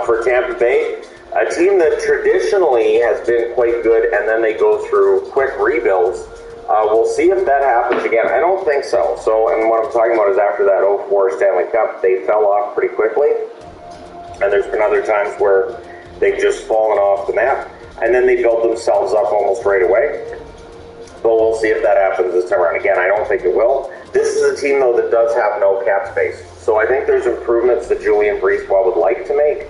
for Tampa Bay, a team that traditionally has been quite good, and then they go through quick rebuilds. We'll see if that happens again. I don't think so. So, and what I'm talking about is after that 04 Stanley Cup, they fell off pretty quickly. And there's been other times where they've just fallen off the map. And then they built themselves up almost right away. But we'll see if that happens this time around. Again, I don't think it will. This is a team, though, that does have no cap space. So I think there's improvements that Julian Breezewell would like to make.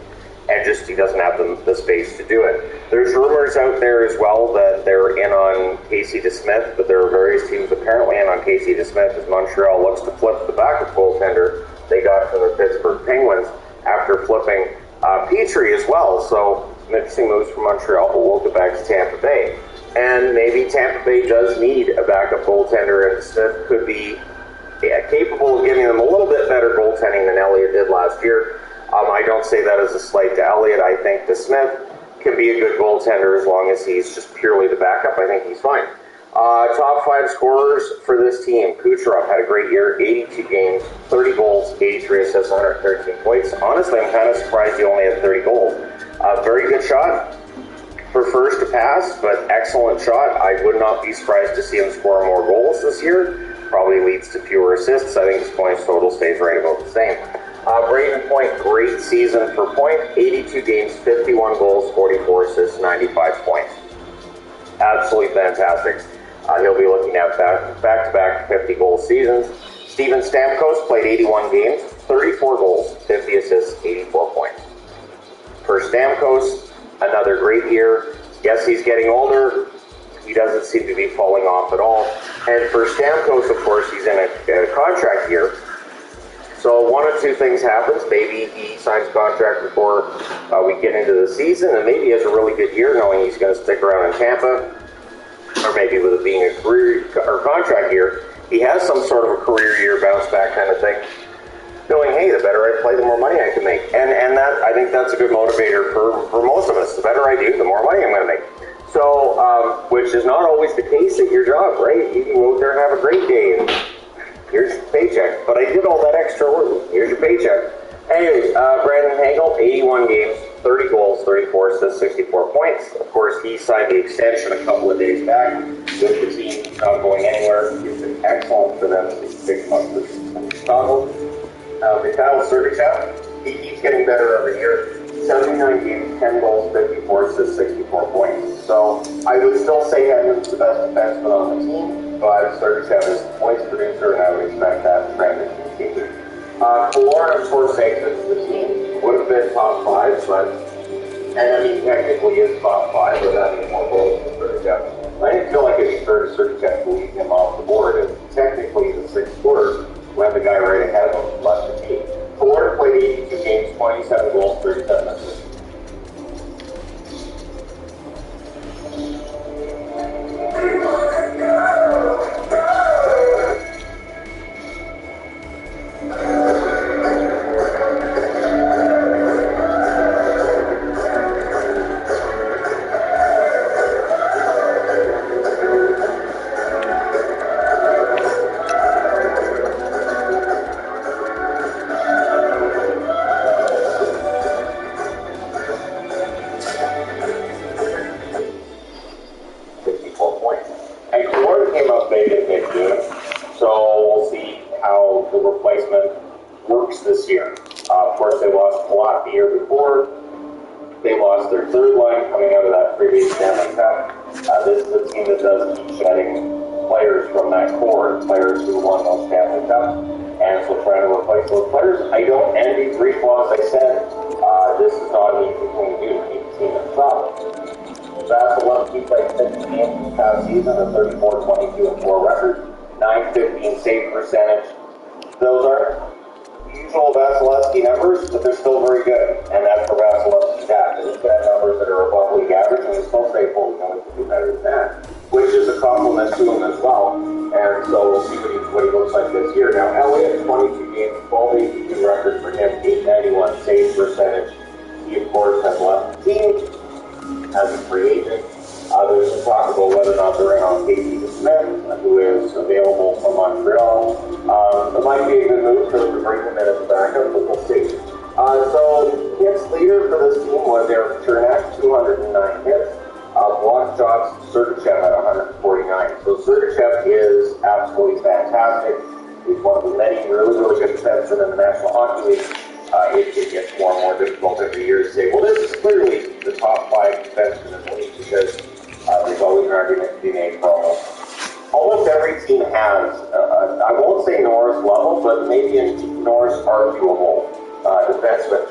And just he doesn't have the space to do it. There's rumors out there as well that they're in on Casey DeSmith, but there are various teams apparently in on Casey DeSmith as Montreal looks to flip the backup goaltender they got from the Pittsburgh Penguins after flipping Petrie as well. So some interesting moves from Montreal, but we'll get back to Tampa Bay. And maybe Tampa Bay does need a backup goaltender, and Smith could be capable of giving them a little bit better goaltending than Elliott did last year. I don't say that as a slight to Elliott. I think DeSmith can be a good goaltender as long as he's just purely the backup. I think he's fine. Top 5 scorers for this team. Kucherov had a great year, 82 games, 30 goals, 83 assists, 113 points. Honestly, I'm kind of surprised he only had 30 goals. Very good shot. Prefers to pass, but excellent shot. I would not be surprised to see him score more goals this year. Probably leads to fewer assists. I think his points total stays right about the same. Braden Point, great season for Point. 82 games, 51 goals, 44 assists, 95 points. Absolutely fantastic. He'll be looking at back-to-back 50-goal seasons. Steven Stamkos played 81 games, 34 goals, 50 assists, 84 points. For Stamkos, another great year. Yes, he's getting older. He doesn't seem to be falling off at all. And for Stamkos, of course, he's in a contract year. So one of two things happens. Maybe he signs a contract before we get into the season, and maybe he has a really good year knowing he's going to stick around in Tampa. Or maybe with it being a career or contract year, he has some sort of a career year bounce back kind of thing. Knowing, hey, the better I play, the more money I can make. And that, I think that's a good motivator for most of us. The better I do, the more money I'm going to make. So, which is not always the case at your job, right? You can go out there and have a great day and here's your paycheck. But I did all that extra work. Here's your paycheck. Anyways, Brandon Hagel, 81 games, 30 goals, 34 assists, 64 points. Of course, he signed the extension a couple of days back with the team. He's not going anywhere. It's been excellent for them since 6 months in Chicago. Mikhail Sergachev, he keeps getting better every year. 79 games, 10 goals, 54 assists, 64 points. So I would still say Edmund's the best defenseman on the team, but Sergachev is the points producer, and I would expect that trend to continue. Killorn, of course, exits the team. Would have been top 5, but, and I mean, technically is top 5, but having more goals than Sergachev. I didn't feel like it'd be fair to Sergachev to leave him off the board, and technically the 6th quarter, when the guy right ahead of him left the team. Killorn played 82 games, 27 goals, 37 assists. This year. Of course, they lost a lot the year before. They lost their 3rd line coming out of that previous Stanley Cup. This is a team that does keep shedding players from that core, players who won those Stanley Cups, and so trying to replace those players. I don't envy Three Claws. I said this is not an easy thing to do to keep the team at the top. Vasilevsky played 50 games this past season, a 34-22-4 record, .915 save percentage. Those are usual Vasilevsky numbers, but they're still very good, and that's for Vasilevsky's at. He's got numbers that are above league average, and he's still say, well, we can do better than that, which is a compliment to him as well. And so we'll see what he looks like this year. Now, Elliott, 22 games, 12-82 record for him, 891 save percentage. He, of course, has left the team as a free agent. There's some talk about whether or not they're in on Casey Smith, who is available from Montreal. It might be a good move to bring him in as a backup, but we'll see. So hits leader for this team was Eric Chernak, 209 hits. Block shots, Sergachev at 149. So Sergachev is absolutely fantastic. He's one of the many really, really good defensemen in the National Hockey League. It gets more and more difficult every year to say, well, this is clearly the top 5 defensemen in the league, because there's always an argument to be made for almost every team has, I won't say Norris level, but maybe a Norris arguable defenseman.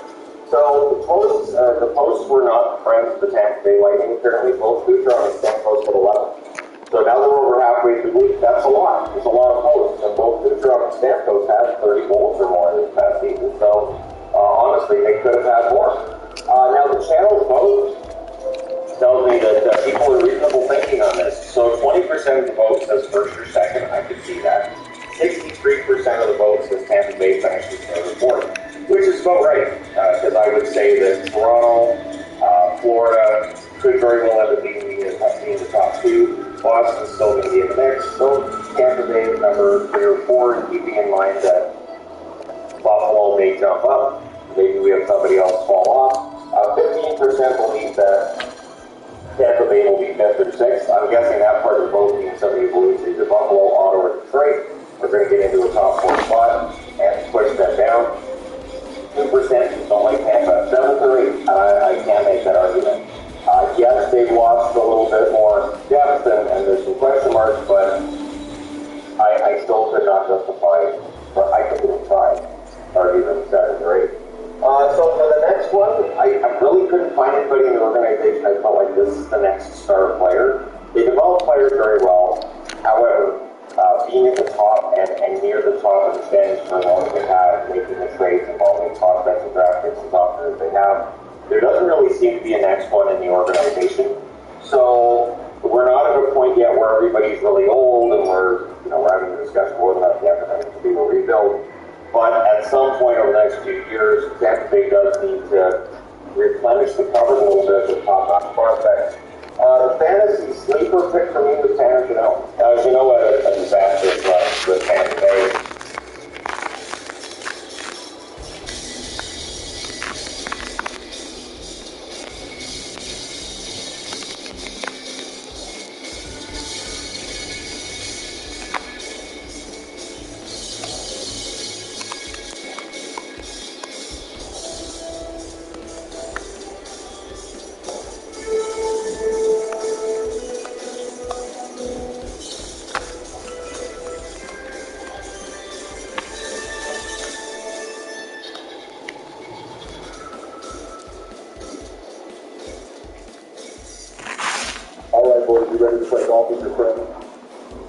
So the posts were not friends of the Tampa Bay Lightning. Apparently both Kucherov and Stamkos at 11. So now that we're over halfway through the week, that's a lot. It's a lot of posts. And both Kucherov and Stamkos had 30 goals or more this past season. So honestly, they could have had more. Now the channel's vote tells me that people are reasonable thinking on this. So 20% of the vote says first or second. I could see that. 63% of the vote says Tampa Bay finishes 3rd or 4th, which is about right. Because I would say that Toronto, Florida could very well end up being the top 2. Boston's still going to be in the mix. So Tampa Bay is number 3 or 4, and keeping in mind that Buffalo may jump up. Maybe we have somebody else fall off. 15% believe that Tampa Bay will be 5th or 6th. I'm guessing that part of the vote means somebody believes either Buffalo, Ottawa, or Detroit are going to get into a top 4 spot and push that down. 2% don't like Tampa. 7th or 8th, I can't make that argument. Yes, they've lost a little bit more depth, and there's some question marks, but I still could not justify, or I could even try, argument 7th or 8th. So for the next one, I really couldn't find anybody in the organization I felt like this is the next star player. They develop players very well. However, being at the top and near the top of the standings for as long as they have, making the trades involving prospects and draft picks as often as they have, there doesn't really seem to be a next one in the organization. So we're not at a point yet where everybody's really old and we're having a discussion whether or not the effort to be a rebuild. But at some point over the next few years, Tampa Bay does need to replenish the cupboard a little bit with top-notch prospects. The fantasy sleeper pick for me was Tanner Janelle. As you know, a disaster with Tampa Bay. all been your friend?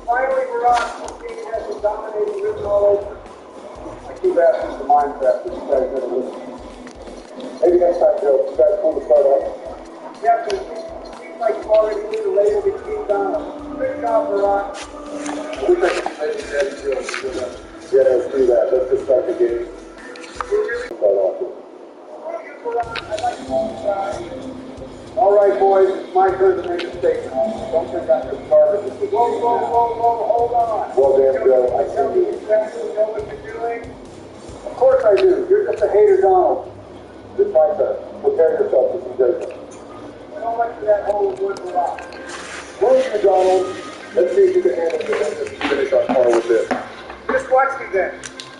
Finally, Barack, this team has been dominating, written all over. I keep asking for mindset, but you guys never listen. Maybe next time, Joe, you guys want to start off? Yeah, but it seems like you already knew the label to keep down. Good job, Barack. I wish I could make it better, Joe. Yeah, let's do that. Let's just start the game. Start off with. Thank you, Barack. I'd like to guys. All right, boys, it's my turn to make a statement. Don't think I'm just started. Whoa, hold on. Well, damn, Joe, I Tell see me you. exactly know what you're doing. Of course I do. You're just a hater, Donald. It's my turn. Prepare yourself for some business. Don't let that hole in one Barack. Move you, Donald. Let's see if you can handle this and finish our call with this. Just watch me then.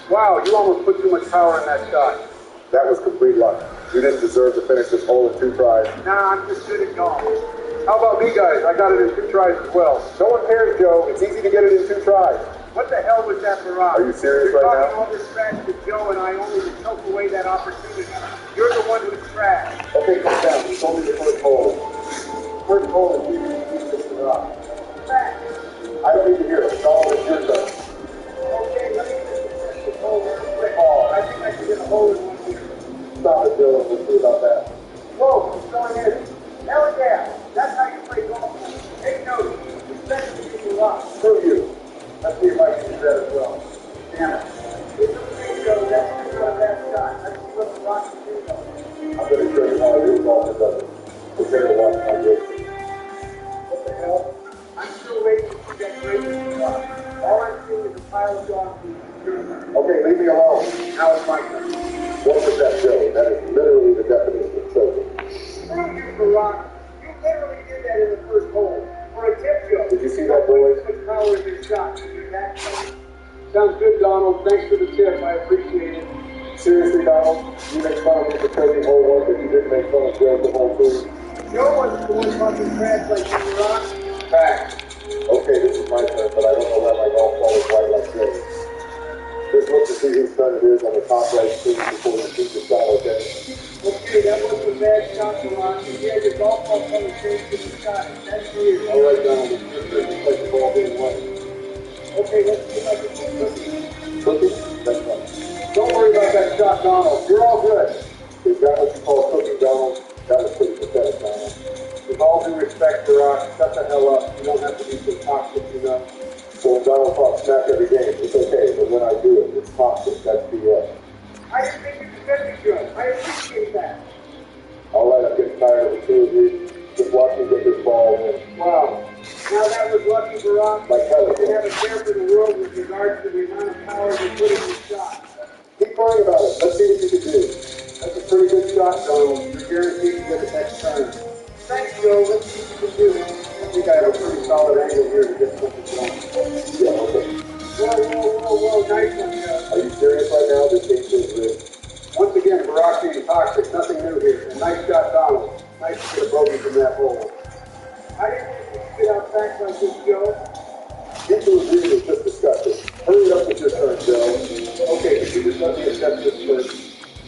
Wow, you almost put too much power in that shot. That was complete luck. You didn't deserve to finish this hole in 2 tries. Nah, I'm just good at golf. How about me, guys? I got it in 2 tries as well. No one cares, Joe. It's easy to get it in 2 tries. What the hell was that, Barack? Are you serious You're right talking now? all this trash to Joe and I only to choke away that opportunity. You're the one who's trash. Okay, calm down. You told me the first hole. First hole is you keep this rock. Fact. I don't need to hear it. Donald, it's your turn. Okay, let me just this hole real quick. I think I can get a hole in one here. Stop it, Joe. Let's see about that. Whoa, he's going in. Hell yeah. That's how you play golf. Take note. Especially if you rock. Screw you. Let's see if I can do that as well. Damn it. It's okay, Joe. That's not a bad shot. Let's see what the rock can do, though. I'm going to show you how I do golf and does it. Prepare to watch my game. What the hell? I'm still waiting to see that great rock. All I'm seeing is a pile of dog food. Okay, leave me alone. Now it's my turn. What was that, Joe? That is literally the definition of choking. Screw you, Barack. You literally did that in the first hole. For a tip, Joe. Did you see that, boys? Put power in your shot. You're that close. Sounds good, Donald. Thanks for the tip. I appreciate it. Seriously, Donald? You make fun of me for choking hole 1, but you didn't make fun of Joe for hole 2. Joe wasn't the one talking trash like you, Barack. Fact. Okay, this is my turn, but I don't know why my golf ball is right like this. Just look to see whose turn it is on the top right screen before you shoot the shot, okay? Okay, that wasn't a bad shot, Barack. You had your golf ball coming straight to the sky. That's weird. All right, Donald, it's your turn to play the ball being wet. Okay, let's see if I can keep looking. Cooking? That's right. Don't worry about that shot, Donald. You're all good. Is that what you call cooking, Donald? That was pretty pathetic, Donald. With all due respect, Barack, shut the hell up. You don't have to be so toxic, you know. So when Donald talks smack every game, it's okay, but when I do it, it's toxic. That's BS. I didn't think you defended Joe. I appreciate that. All right, I'm getting tired of the 2 of you. Just watch me get this ball in. Wow. Now that was lucky, Barack. Like hell, You can have a share for the world with regards to the amount of power you put in your shot. Keep crying about it. Let's see what you can do. That's a pretty good shot, Donald. You're guaranteed to get the next turn. Thanks, Joe. Let's see what you can do. I think I have a pretty solid angle here to get something going. Yeah, okay. Whoa. Nice one, Joe. Are you serious right now? This game feels rigged. Once again, Barack being toxic. Nothing new here. And nice shot, Donald. Nice to get a bogey from that hole. I didn't think you could get out back like this, Joe. Get to agree was just disgusting. Hurry up with your turn, Joe. Okay, could you just let me accept this first?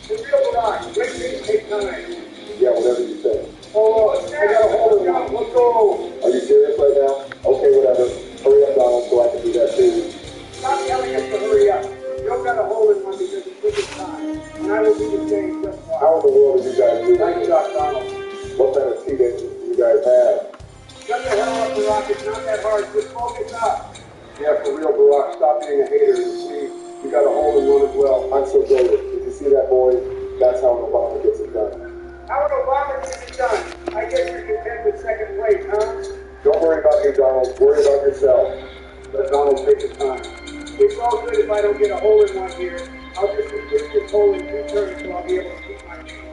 The real Barack. Great things take time. Yeah, whatever you say. Oh, I got a hole in one. Let's go. Are you serious right now? Okay, whatever. Hurry up, Donald, so I can do that too. Stop yelling at us to hurry up. Joe got a hole in one because it took his time. And I will do the same just fine. How in the world did you guys do Nice that? shot, Donald. What kind of seat engines do you guys have? Shut the hell up, Barack. It's not that hard. Just focus up. Yeah, for real, Barack. Stop being a hater and see. You got a hole in one as well. I'm so goated. Did you see that, boys? That's how an Obama gets it done. How an Obama gets it done? I guess you're content with second place, huh? Don't worry about me, Donald. Worry about yourself. Let Donald take his time. It's all good if I don't get a hole in one here. I'll just complete this hole in 2 turns so I'll be able to keep my name.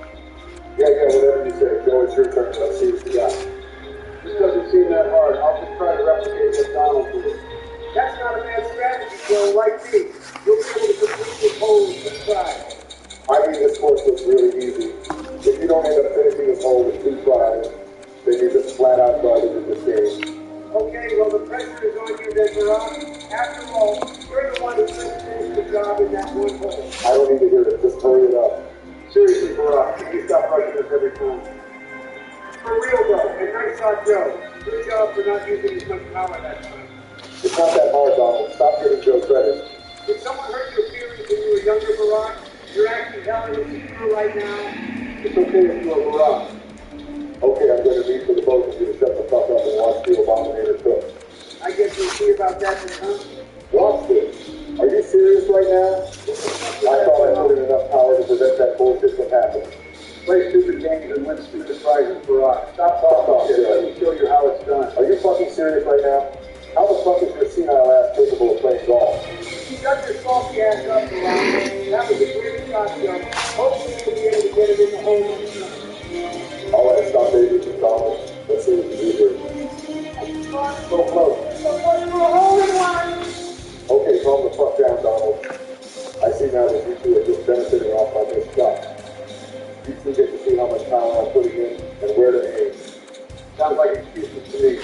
Yeah, whatever you say. Joe, it's your turn. Let's see what you got. This doesn't seem that hard. I'll just try to replicate what Donald did. That's not a bad strategy, Joe. Like me. You'll be able to complete this hole in 2 tries. I mean, this course looks really easy. If you don't end up finishing this hole with 2 tries, then you're just flat out garbage in this game. Okay, well, the pressure is on you then, Barack. After all, you're the one who couldn't finish the job in that one hole. I don't need to hear it. Just hurry it up. Seriously, Barack, can you stop rushing us every time? For real, though, and nice shot, Joe. Good job for not using as much power that time. It's not that hard, Donald. Stop giving Joe credit. Did someone hurt your feelings when you were younger, Barack? You're acting hell insecure right now. It's okay if you are Barack. Okay, I'm going to need for the both of you to shut the fuck up and watch the Abominator cook. I guess we'll see about that then, huh? Watch this. Are you serious right now? I thought I put in enough power to prevent that bullshit from happening. Play stupid games and win stupid prizes, Barack. Stop talking shit. Let me show you how it's done. Are you fucking serious right now? How the fuck is your senile ass capable of playing golf? Shut your salty ass up, Barack. That was a great shot, Joe. Hopefully you'll be able to get it in the hole in the sun. All right, stop baby, Donald. Let's see what you do here. So close. Okay, calm the fuck down, Donald. I see now that you two are just benefiting off my missed shot. You two get to see how much power I'm putting in and where to aim. Sounds like excuses to me.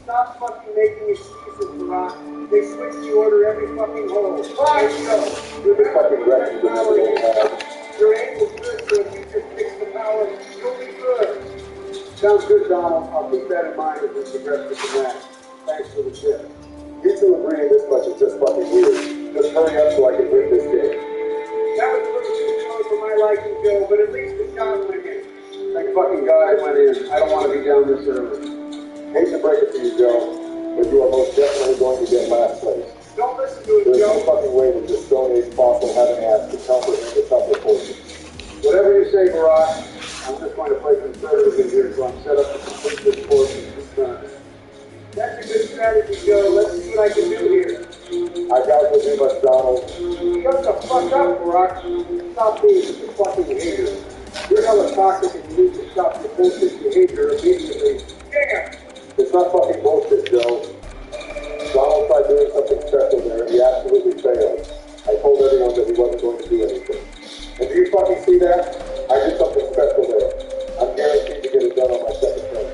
Stop fucking making excuses, Barack. They switch the order every fucking hole. Fine, Joe. You're the fucking wreck you never know how. Your aim was good, so if you just fix the power, you'll be good. Sounds good, Donald. I'll keep that in mind as we progress with the match. Thanks for the tip. You two agreeing this much is just fucking weird. Just hurry up so I can win this game. That was a little too slow for my liking, Joe, but at least the shot went in. Thank fucking God it went in. I don't want to be down this early. Hate to break it to you, Joe, but you are most definitely going to get last place. Don't listen to it, There's no Joe. fucking way that this Stone Age fossil having ass could comprehend the tougher portion. Whatever you say, Barack. I'm just going to play conservative in here, so I'm set up to complete this course in 2 minutes. That's a good strategy, Joe. Let's see what I can do here. I doubt you'll do much, Donald. Shut the fuck up, Barack. Stop being such a fucking hater. You're hella toxic and you need to stop your bullshit behavior immediately. Damn! It's not fucking bullshit, Joe. Donald tried doing something special there, and he absolutely failed. I told everyone that he wasn't going to do anything. And do you fucking see that? I did something special there. I'm guaranteed to get it done on my second turn.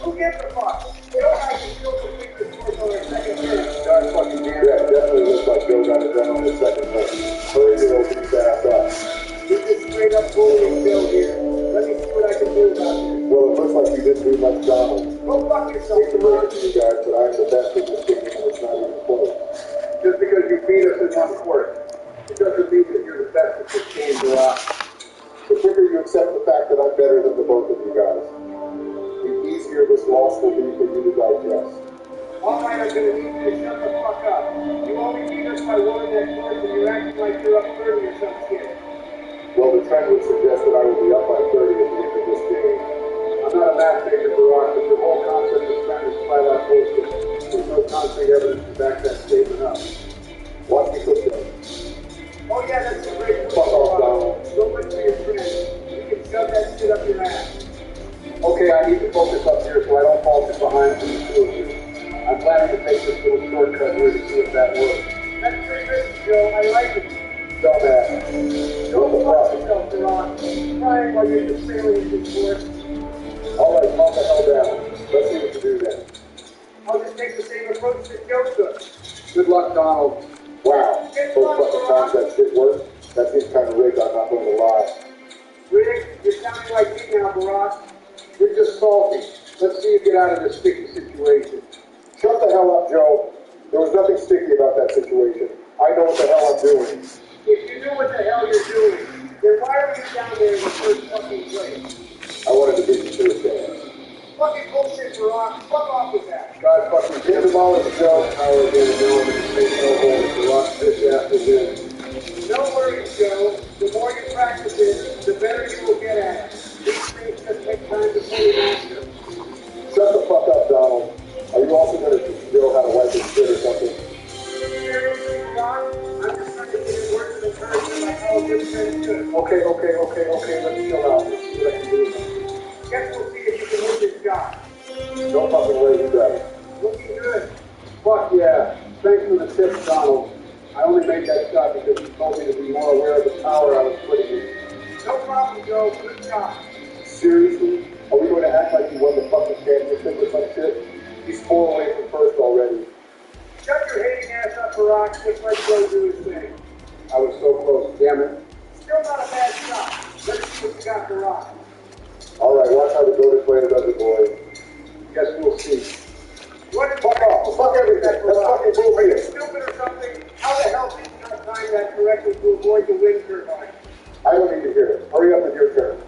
Who gives a fuck? Joe and I can still complete this course on our second turn. God fucking damn Yeah, it. it definitely looks like Joe got it done on his second turn. Hurry your old beast ass up. This is straight up bullying Bill here. Let me see what I can do about this. Well, it looks like you didn't do much, Donald. Go fuck yourself, Hate to break Barack. it to you guys, but I'm the best at this game, and it's not even close. Just because you beat us in one court, it doesn't mean that you're the best at this game, Barack. The quicker you accept the fact that I'm better than the both of you guys, the easier this loss will be for you to digest. All right, I'm gonna need you to shut the fuck up. You only beat us by one in that course, and you're acting like you're up 30 or some shit. Well, the trend would suggest that I will be up by 30 at the end of this game. I'm not a matchmaker, Barack, but your whole concept of trying to spite out bullshit. There's no concrete evidence to back that statement up. Watch me cook them. Oh yeah, that's a great Fuck off, Donald. Don't listen to your friends. You can shove that shit up your ass. Okay, I need to focus up here so I don't fall too behind from the two of you. I'm planning to take this little shortcut here to see if that works. That's pretty risky, Joe. I like it. Dumbass. Don't fuck yourself, Barack. Crying while you're just failing in this course. All right, calm the hell down. Let's see what you do then. I'll just take the same approach that Joe took. Good luck, Donald. Wow, those fucking times that shit worked. That seems kind of rigged, I'm not going to lie. Rick, you're sounding like me now, Barack. You're just salty. Let's see you get out of this sticky situation. Shut the hell up, Joe. There was nothing sticky about that situation. I know what the hell I'm doing. If you knew what the hell you're doing, then why were you down there in the first fucking place? I wanted to beat you to a chance. Fucking bullshit, Barack. Fuck off with that. God fucking Give the ball to Joe. power again and now I'm going to take no hold of the rock this after this. No worries, Joe. The more you practice it, the better you will get at it. These things just take time to fully master. Shut the fuck up, Donald. Are you also going to teach Joe how to wipe his shit or something? Seriously, Barack? I'm just trying to give you words of encouragement like all good friends should. Okay, let's chill out. Let's see what I can do. Guess we'll see if you can win this job. Don't fucking worry, you got it. Looking good. Fuck yeah. Thanks for the tip, Donald. I only made that shot because you told me to be more aware of the power I was putting in. No problem, Joe. Good job. Seriously? Are we going to act like you won the fucking championship or some shit? He's 4 away from first already. Shut your hating ass up, Barack. Just let Joe do his thing. I was so close, damn it. Still not a bad shot. Let's see what you got, Barack. All right, watch how the goated player does it, boys. Guess we'll shot correctly to avoid the wind turbine. I don't need to hear it. Hurry up with your turn.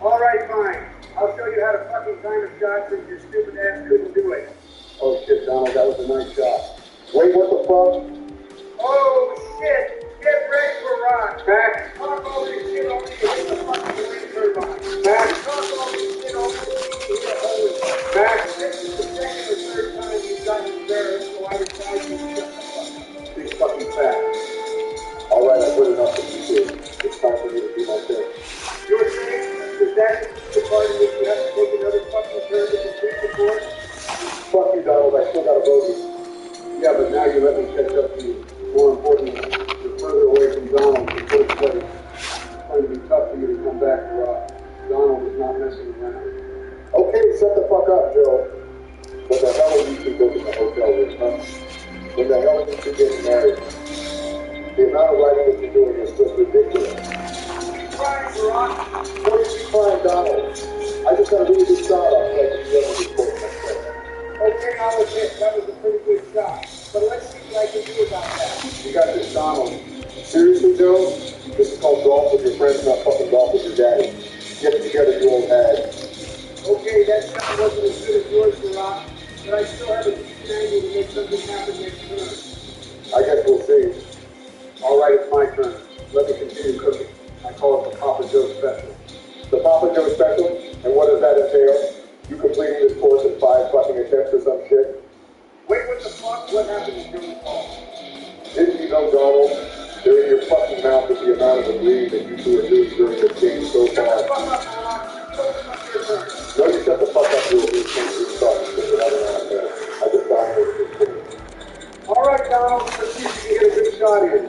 All right, fine. I'll show you how to fucking time a shot since your stupid ass couldn't do it. Oh shit, Donald, that was a nice shot. Wait, what the fuck? Oh shit! Get ready for rock. Back. Talk all this shit over you hit the fucking wind turbine. Back. Talk all this shit over you hit the hole. Back. This is the second or third time you've gotten embarrassed, so I advise you to shut the fuck up. Big fucking fat. Alright, I've heard enough of you two. It's time for me to do my thing. You were saying that that is the part in which you have to take another fucking turn to complete the course? Fuck you, Donald, I still got a bogey. Yeah, but now you let me catch up to you. More importantly, you're further away from Donald in first place. It's going to be tough for you to come back to rock. Donald is not messing around. Okay, shut the fuck up, Joe. What the hell are you two doing in the hotel room, huh? When the hell are you two getting married? The amount of writing that you're doing is just ridiculous. Crying, Rock. What is you crying, Donald? I just got a really good shot off like you ever did for myself. Okay, I'll admit, that was a pretty good shot. But let's see what I can do about that. You got this, Donald. Seriously, Joe? This is called golf with your friends, not fucking golf with your daddy. Get it together, you old hag. Okay, that shot wasn't as good as yours, Rock, but I still have a decent angle to make something happen next turn. I guess we'll see. All right, it's my turn. Let me continue cooking. I call it the Papa Joe Special. The Papa Joe Special? And what does that entail? You completing this course in 5 fucking attempts or some shit? Wait, what the fuck? What happened to Joey Paul? Didn't you know, Donald? They're in your fucking mouth with the amount of agreeing that you two are doing during this game so Shut the far. fuck up, Rock. Open up your turn. No, you shut the fuck up, you'll do something talking to me. I don't know there. I just dominated this game. All right, Donald, let's see if you can get a good shot in.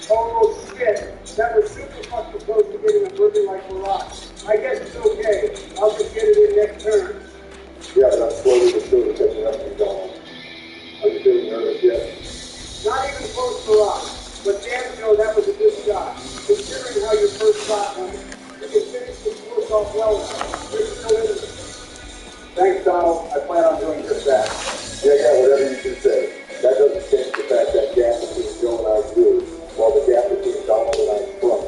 Oh, shit. That was super fucking close to getting a birthday like Rock. I guess it's okay. I'll just get it in next turn. Yeah, but I'm slowly but surely catching up to you, Donald. Are you feeling nervous yet? Not even close to Rock. But damn, Joe, that was a good shot. Considering how your first shot went, you can finish the course off well enough. There's no limit. Thanks, Donald. I plan on doing just that. Yeah, whatever you can say. That doesn't change the fact that gap between Joe and I grew, while the gap between Donald and I shrunk.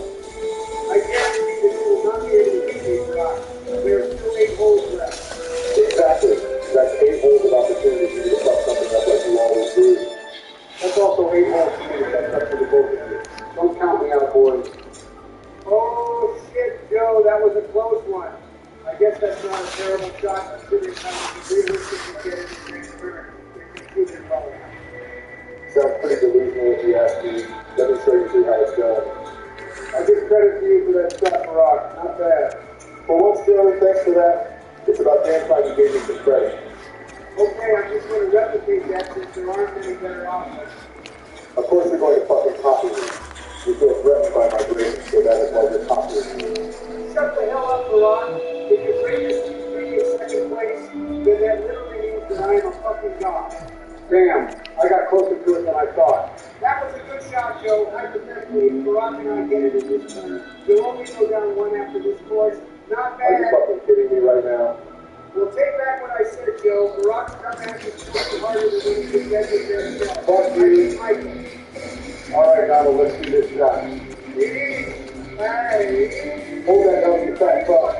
I guarantee that you will not be able to beat Rock. There are still 8 holes left. Exactly. That's 8 holes of opportunity for you to fuck something up like you always do. That's also 8 holes for me to catch up to the both of you. Don't count me out, boys. Oh, shit, Joe, that was a close one. I guess that's not a terrible shot considering how you can realistically get it in next turn. If you shoot it well enough. Sounds pretty delusional if you ask me. Let me show you see how it's going. I give credit to you for that shot, Rock. Not bad. For once, Joe, thanks for that. It's about damn time you gave me some credit. Okay, I'm just going to replicate that since there aren't any better options. Of course you're going to fucking copy me. You feel threatened by my greatness, so that is why you're copying me. Shut the hell up, Rock. If your greatness keeps me in second place, then that literally means that I am a fucking god. Damn, I got closer to it than I thought. That was a good shot, Joe. Hypothetically, if Barack and I get it in this turn, you'll only go down 1 after this course. Not Are you bad. fucking kidding me right now? We'll take back what I said, Joe. Barack's come at you fucking harder than when he could get it there himself. Fuck you. Alright, Donald, let's see this shot. Hey. Hold that down, you fat fuck.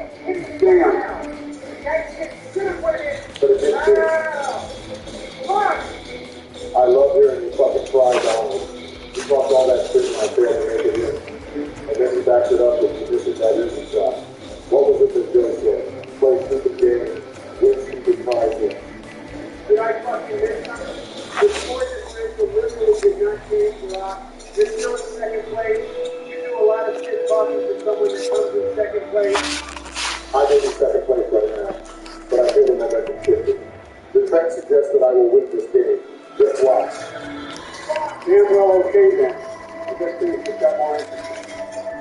Damn. That shit should have put it in. But it didn't fit. Fuck. I love hearing you fucking cry, Donald. You talked all that shit and I failed to make it in. And then you backed it up with this is that easy shot. What was it that Joe said? Play stupid games, win stupid prizes. Did I fucking miss something? The score differential literally did not change, Barack. You're still in second place. You do a lot of shit talking to someone that comes in second place. I'm in second place right now, but I feel the momentum shifting. The trend suggests that I will win this game. Just watch. Damn well okay then. I guess things just got more interesting.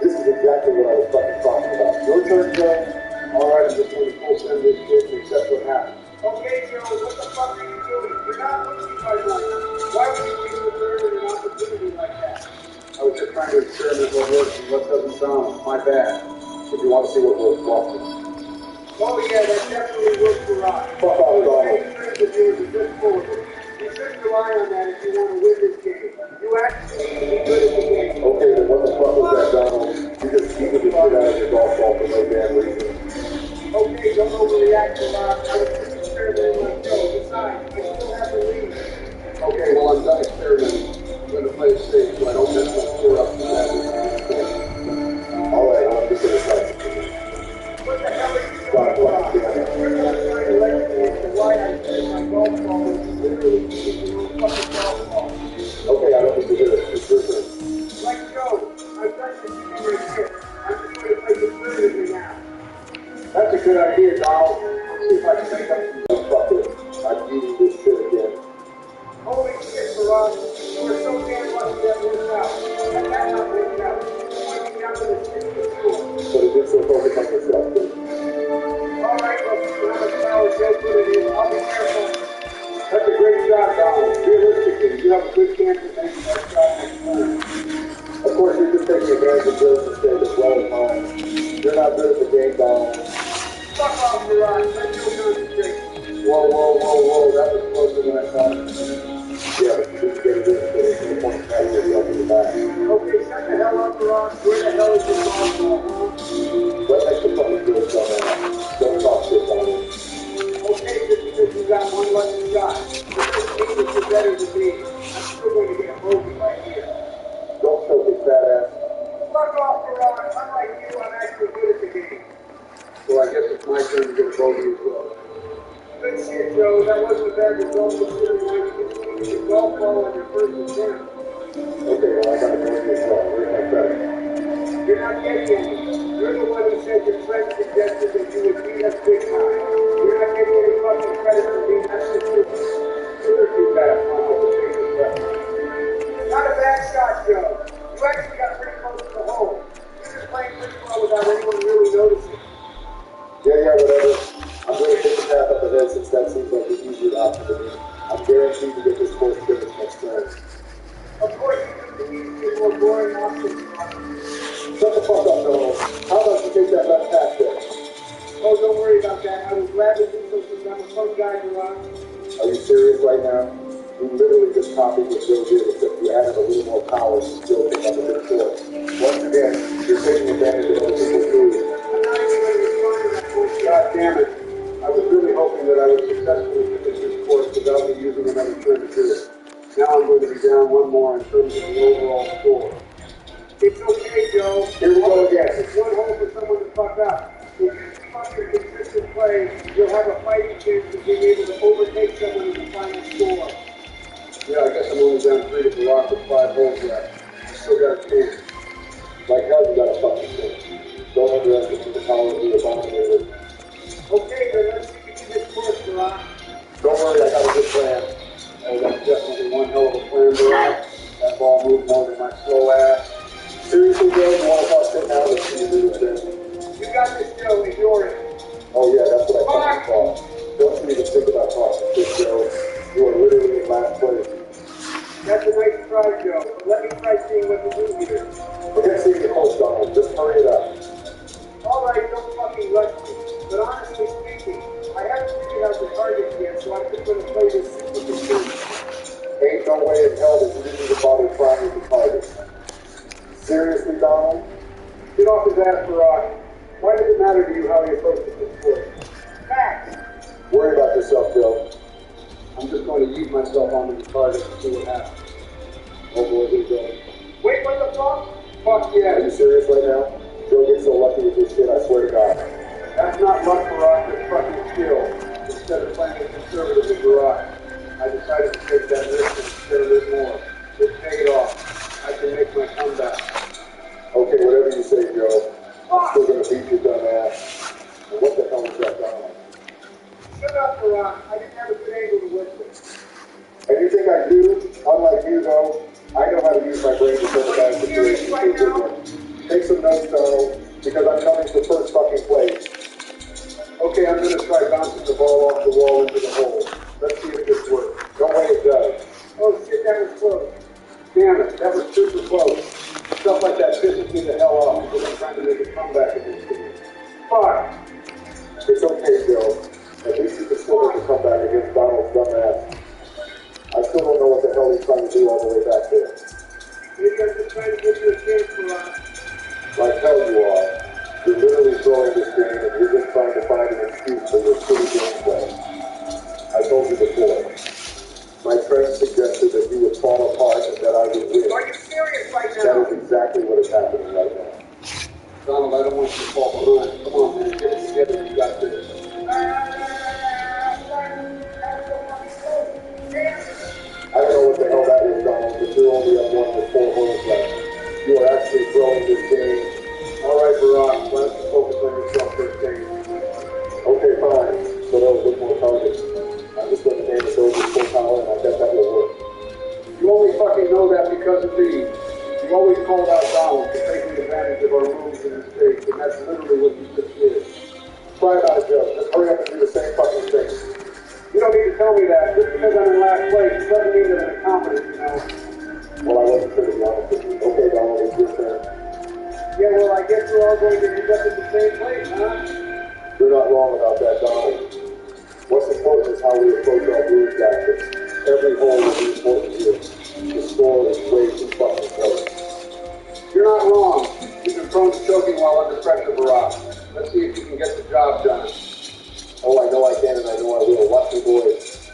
This is exactly what I was fucking talking about. Your turn, Joe. Alright, I'm just going to full send this shit and accept what happened. Okay, Joe, what the fuck are you doing? You're not losing by much. Why would you waste the third in an opportunity like that? I was just trying to experiment what works and what doesn't sound. My bad. If you want to see what works, watch it. Oh yeah, that definitely works for us. Fuck off, Those Donald. fake friends of yours are just full of it. You shouldn't rely on that if you want to win this game. You actually need to be good at the game. Okay, then what the fuck was that, Donald? You just cheated the shit out of your golf ball for no damn reason. Okay, don't overreact a lot. I was just experimenting on Joe. Besides, I still have the lead. Okay, well, I'm done experimenting. I'm going to play it safe so I don't mess my score up too badly. Alright, I'm just gonna try. What the hell are you doing, Brock? You're not trying to let me into why I hit my golf ball when you literally beat your own fucking golf ball. Okay, I don't need to hear it. It's your turn. Like Joe, I'm done shooting my shit. I'm just going to play conservatively now. That's a good idea, Donald. I'll see if I can make up some. Fuck it. I'm beating this shit again. Holy shit, Brock. You were so damn lucky that worked out. Had that not worked out, you might be down to the 6th score. But it did so focus on yourself, dude. All right, well, see how much power Joe put it in. I'll be careful. That's a great shot, Donald. Realistically, you have a good chance of making that shot next time. Of course, you're just taking advantage of Joe's mistake as well as mine. You're not good at the game, Donald. Fuck off, Brock. Let Joe concentrate. Whoa. That was closer than I thought. Yeah, but you didn't get it in, so there's no point in patting yourself in the back. Okay, shut the hell up, Brock. Where the hell is your golf ball, huh? Right next to fucking Joe's dumbass. Don't talk shit, Donald. Okay, just because you got one lucky shot. It doesn't mean that you're better than me. I'm still going to get a bogey right here. Don't choke his fat ass. Fuck off, Brock. Unlike you, I'm actually good at the game. Well, I guess it's my turn to get a bogey as well. Good shit, Joe. That wasn't a bad result considering you completed your golf ball on your first attempt. Okay, well, I gotta go to this one. Where's my credit? You're not getting any. You're the one who said your friend suggested that you would beat us big time. You're not getting any fucking credit for being that stupid. You're too fast. I'll have to take this back. Not a bad shot, Joe. You actually got pretty close to the hole. You're just playing pretty well without anyone really noticing. Yeah, whatever. I'm going to take the path up ahead since that seems like the easier option to me. I'm guaranteed to get this course finished next turn. Of course, you took the easier, more boring option. Shut the fuck up, Donald. How about you take that left path there? Oh, don't worry about that. I was glad to do so since I'm a fun guy, Brock. Are you serious right now? You literally just copied what Joe did, except you added a little more power since Joe came up a bit short. Once again, you're taking advantage of other people's moves. I'm not even going to respond to that bullshit. God damn it. I was really hoping that I would successfully finish this course without me using another turn to do it. Now I'm going to be down one more in terms of the overall score. It's okay, Joe. Here we go again. It's one hole for someone to fuck up. If you keep up your consistent play, you'll have a fighting chance of being able to overtake someone in the final score. Yeah, I guess I'm only down 3 to Brock with 5 holes left. I still got a chance. Like hell, you got a fucking chance. Don't underestimate the power of the abominator. Okay, then let's see if we can this course, Brock. Don't worry, I got a good plan. Oh, that's definitely one hell of a plan, Brock. That ball moved more than my slow ass. Seriously, Joe, you want to talk shit now? Let's see you do this then. You got this, Joe. Ignore it. Oh yeah, that's what I fucking thought. Don't you even think about talking shit, Joe. You are literally in last place. That's a nice try, Joe. But let me try seeing what to do here. Forget seeing the coach, Donald. Just hurry it up. All right, don't fucking rush me. But honestly speaking, I haven't figured out the targets yet, so I'm just going to play this super conservative. Ain't no way in hell that you didn't even bother trying with the target. Seriously, Donald? Get off his ass, Brock. Why does it matter to you how he approaches this course? Facts. Worry about yourself, Joe. I'm just going to ease myself onto the target and see what happens. Oh boy, here we go. Wait, what the fuck? Fuck Are yeah. you serious right now? Joe gets so lucky with this shit, I swear to God. That's not luck, Brock. That's fucking skill. Instead of playing it conservatively, Brock, I decided to take that risk and experiment more. It paid off. I can make my comeback. Okay, whatever you say, Joe. I'm Fuck! still gonna beat your dumb ass. And what the hell is that, Donald? Shut up, Brock. I didn't have a good angle to work with. And you think I do? Unlike you, though, I know how to use my brain to turn a bad situation into a good one. Take some notes, Donald, because I'm coming for first fucking place. Okay, I'm going to try bouncing the ball off the wall into the hole. Let's see if this works. No way it does. Oh shit, that was close. Damn it, that was super close. Stuff like that pisses me the hell off because I'm trying to make a comeback against you. Fuck! It's okay, Joe. At least you can still make a comeback against Donald's dumb ass. I still don't hell he's trying to do all the way back there. Maybe I'm just trying to give you a chance, Barack. Like hell you are. You're literally throwing this game and you're just trying to find an excuse for your shitty gameplay. I told you before. My friend suggested that you would fall apart and that I would win. Are you serious right now? That is exactly what is happening right now. Donald, I don't want you to fall behind. Come on, man. Get it together. You got this. I don't know what the hell that is, Donald, but you're only up one with 4 holes left. You are actually throwing this game. All right, Barack. Why don't you focus on yourself for a change? Okay, fine. So that was with more targets. I'm just going to name it over full power, and I bet that will work. You only fucking know that because of me. You always called out Donald for taking advantage of our moves and mistakes, and that's literally what you just did. Try it out, Joe. Just hurry up and do the same fucking thing. You don't need to tell me that. Just because I'm in last place doesn't mean that I'm incompetent, you know. Well, I wasn't sure to be honest with you. Okay, Donald, it's your turn. Yeah, well, I guess we're all going to end up at the same place, huh? You're not wrong about that, Donald. What's important is how we approach our groove tactics. Every hole will be important here. The score is way too fucking close. You're not wrong. You've been prone to choking while under pressure, Barack. Let's see if you can get the job done. Oh, I know I can and I know I will. Watch me, boys.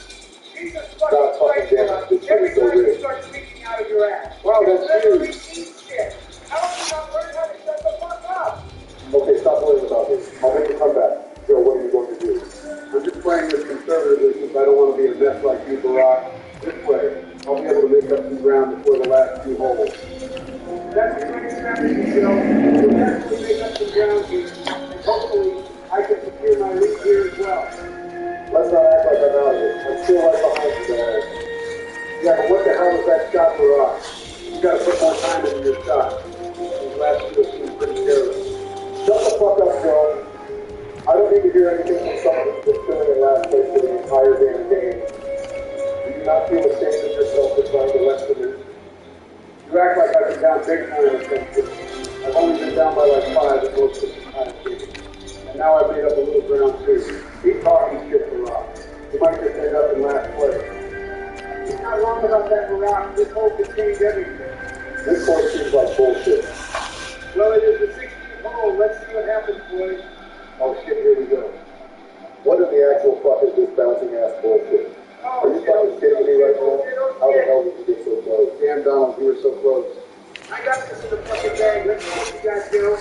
Jesus God fucking damn it. This shit Every is so time you good. start speaking out of your ass. Wow, that's literally huge. eat shit. How have you not learned how to shut the fuck up? Okay, stop worrying about this. I'll make you come back. Joe, what are you going to do? I'm just playing this conservatively since I don't want to be a mess like you, Barack. This way, I'll be able to make up some ground before the last few holes. That's the great strategy, Joe. You'll definitely make up some ground here. And hopefully, I can secure my lead here as well. Let's not act like I'm out of it. I'm still right behind you, man. Yeah, but what the hell was that shot, Barack? You gotta put more time into your shot. These last two have seemed pretty careless. Shut the fuck up, Joe. I don't need to hear anything from someone who's been sitting in last place for the entire damn game. Do you not feel ashamed of yourself for trying to lessen it? You act like I've been down big time or something. I've only been down by like 5 at most of the time. And now I've made up a little ground too. Keep talking shit, Barack. You might just end up in last place. You're not wrong about that, Barack. This hole could change everything. This course seems like bullshit. Well, it is the 16th hole. Let's see what happens, boys. Oh shit, here we go. What in the actual fuck is this bouncing ass bullshit? Are you fucking kidding me right now? How the hell did you get so close? Damn, Donald, you were so close. I got this in the fucking bag. Let's see what you guys do.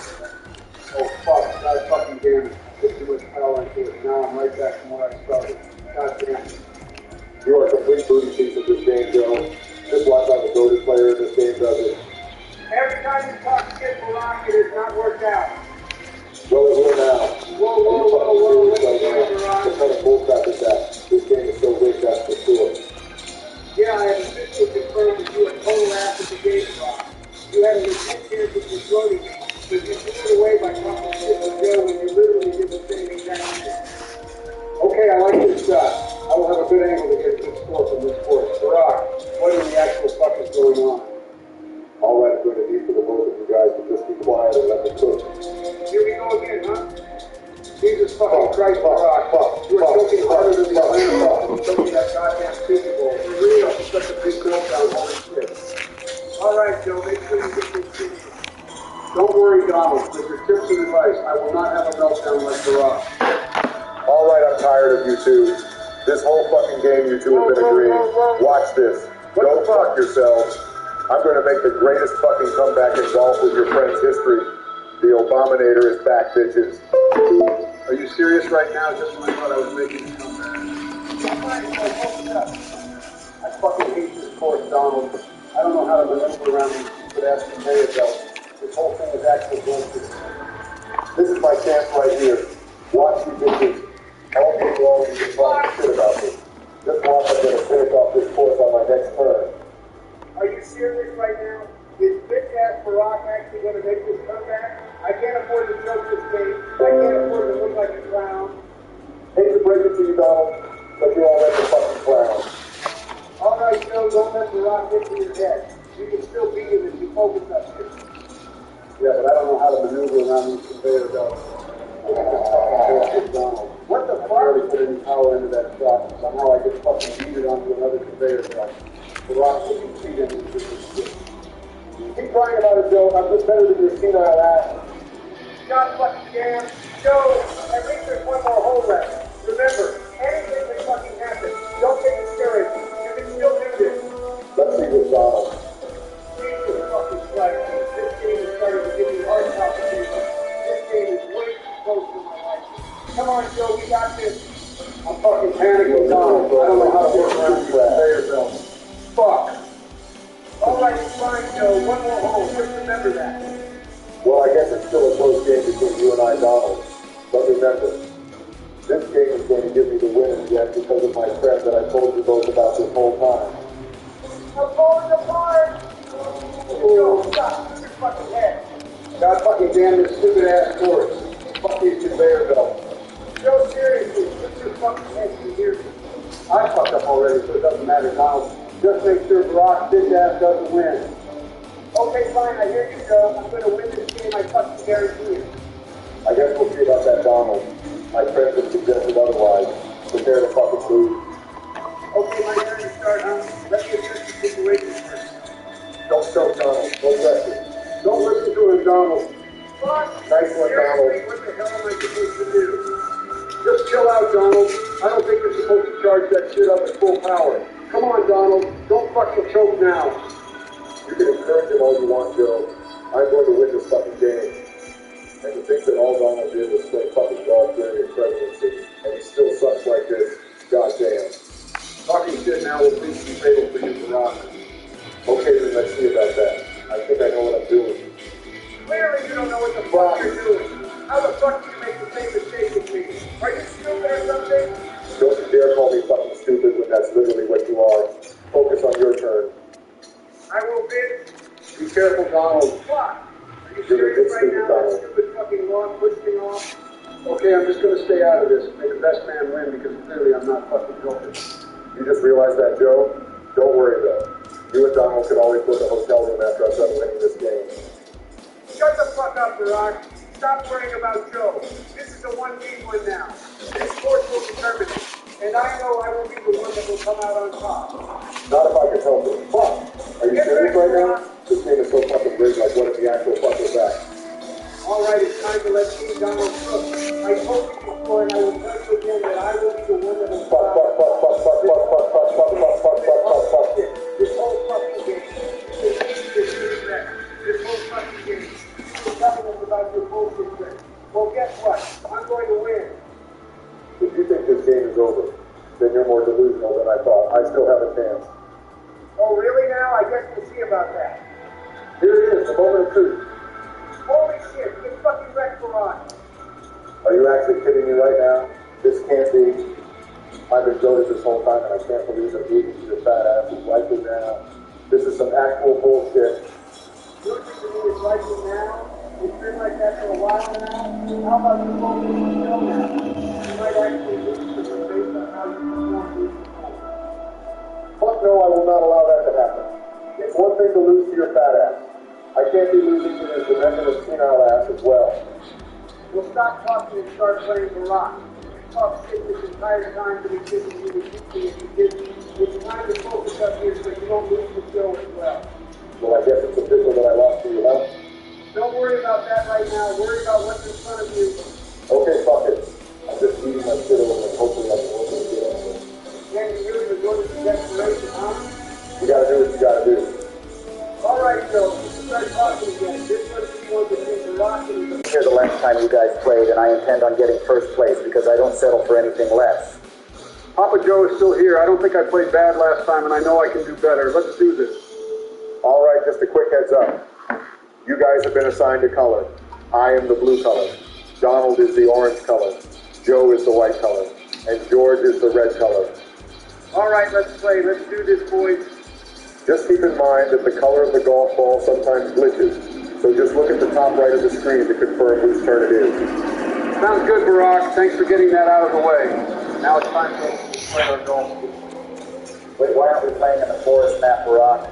Oh fuck, God fucking damn it. I put too much power into it. Now I'm right back from where I started. God damn it. You are a complete booty piece of this game, Joe. Just watch how the goated player in this game does it. Every time you talk shit, Barack, it has not worked out. Well, it will now. Whoa. What kind of bullcrap is that? This game is so rigged, that's for sure. Yeah, I have officially confirmed that you are total ass at the game, Barack. You had a legit chance of destroying me, but you threw it away by talking shit to Joe when you literally did the same exact thing. Okay, I like this shot. I will have a good angle to get a good score from this course. Barack, what in the actual fuck is going on? All that I'm going to need for the both of you guys to just be quiet and let me cook. Here we go again, huh? Jesus fucking Christ, Barack. You are choking harder than the Atlanta Hawks. You're choking that goddamn Super Bowl. For real, it's such a big meltdown. Holy shit. All right, Joe, make sure you get this shit. Don't worry, Donald. With your tips and advice, I will not have a meltdown like Barack. All right, I'm tired of you two. This whole fucking game you two have been agreeing. Watch this. Go fuck yourselves. I'm going to make the greatest fucking comeback in golf with your friend's history. The Obaminator is back, bitches. Are you serious right now? Just when I thought I was making a comeback. I fucking hate this course, Donald. I don't know how to maneuver around these stupid ass conveyor belts. This whole thing is actually bullshit. This is my chance right here. Watch you bitches. All day long you've been talking shit about me. Just watch I'm going to finish off this course on my next turn. Are you serious right now? Is bitch-ass Barack actually going to make this comeback? I can't afford to choke this game. I can't afford to look like a clown. Hate to break it to you, Donald, but you're already a fucking clown. All right, Joe, don't let Barack get to your head. You can still beat him if you focus up here. Yeah, but I don't know how to maneuver around these conveyor belts. Look at this fucking bullshit, Donald. What the I fuck? barely put any power into that shot. Somehow I get fucking beated onto another conveyor belt. The Rock didn't see them. Keep crying about it, Joe. I'm just better than your senile ass. God fucking damn. Joe, at least there's one more hole left. Remember, anything can fucking happen. Don't get discouraged. You can still do this. Let's see what's on. Jesus fucking Christ. This game is starting to give me heart palpitations. This game is way too close to my life. Come on, Joe, we got this. I'm fucking panicking, Donald. I don't know how to work around this conveyor belt. Fuck. All right, it's fine, Joe. One more hole. Just remember that. Well, I guess it's still a close game between you and I, Donald. But remember, this game is going to give me the win in the end because of my friend that I told you both about this whole time. I'm falling apart. Joe, stop. Use your fucking head. God fucking damn this stupid ass course. Fuck these conveyor belts. Joe, seriously, use your fucking head. You hear me? I fucked up already, so it doesn't matter, Donald. Just make sure Brock's bitch ass doesn't win. Okay, fine, I hear you, Joe. I'm going to win this game, I fucking guarantee it. I guess we'll see about that, Donald. My friend has suggested otherwise. Prepare to fucking lose. Okay, my turn to start, huh? Let me assess the situation first. Don't choke, Donald. Don't press it. Don't listen to him, Donald. Fuck! Nice one, Seriously, Donald. what the hell am I supposed to do? Just chill out, Donald. I don't think you're supposed to charge that shit up at full power. Come on, Donald. Don't fucking choke now. You can encourage him all you want, Joe. I'm going to win this fucking game. And to think that all Donald did was play fucking golf during his presidency, and he still sucks like this, goddamn. Talking shit now will please be fatal for you, Brock. Okay, then let's see about that. I think I know what I'm doing. Clearly you don't know what the fuck you're doing. How the fuck do you make the same mistake with me? Are you stupid or something? Don't you dare call me fucking stupid when that's literally what you are. Focus on your turn. I will bid. Be careful, Donald. Fuck! Are you You're a good serious right stupid, now? That Donald. stupid fucking law pushed me off? Okay, I'm just gonna stay out of this. May the best man win because clearly I'm not fucking joking. You just realized that, Joe? Don't worry, though. You and Donald can always book a hotel room after I'm done winning this game. Shut the fuck up, Barack. Stop worrying about Joe. This is a 1v1 now. This sports will determine it. And I know I will be the one that will come out on top. Not if I can help it. Fuck! Are you serious right now? This game is so fucking rigged, like what if the actual fuck was back? All right, it's time to let King Donald cook. I told you before, and I will tell you again that I will be the one that will Fuck, fuck, fuck, fuck, fuck, fuck, fuck, fuck, fuck, fuck, fuck, fuck, fuck, fuck. This whole fucking game. This whole fucking game. You're telling us about your bullshit trick. Well, guess what? I'm going to win. If you think this game is over, then you're more delusional than I thought. I still have a chance. Oh, really now? I guess we'll see about that. Here it is, the moment of truth. Holy shit, get fucking wrecked for on. Are you actually kidding me right now? This can't be. I've been goaded this whole time, and I can't believe that beating your fat ass is likely now. This is some actual bullshit. You're thinking it's likely now? It's been like that for a while now? How about you both know now? You might actually lose to them based on how you perform recently. Fuck no, I will not allow that to happen. It's one thing to lose to your fat ass. I can't be losing to this demented senile ass as well. We'll stop talking and start playing the rock. You talk shit this entire time to be giving you the teaching if you didn't. It's time to focus up here so you don't lose the show as well. Well, I guess it's official that I lost to you, huh? Don't worry about that right now. Worry about what's in front of you. Okay, fuck it. I'm just eating my shit over and hopefully I can work with it. And you really resorted to desperation, huh? You gotta do what you gotta do. All right, Joe. Start talking again. This one's the one between the rock and the... Here the last time you guys played, and I intend on getting first place because I don't settle for anything less. Papa Joe is still here. I don't think I played bad last time, and I know I can do better. Let's do this. All right, just a quick heads up. You guys have been assigned a color. I am the blue color. Donald is the orange color. Joe is the white color. And George is the red color. All right, let's play. Let's do this, boys. Just keep in mind that the color of the golf ball sometimes glitches. So just look at the top right of the screen to confirm whose turn it is. Sounds good, Barack. Thanks for getting that out of the way. Now it's time to play our golf. Wait, why aren't we playing in the forest map, Barack?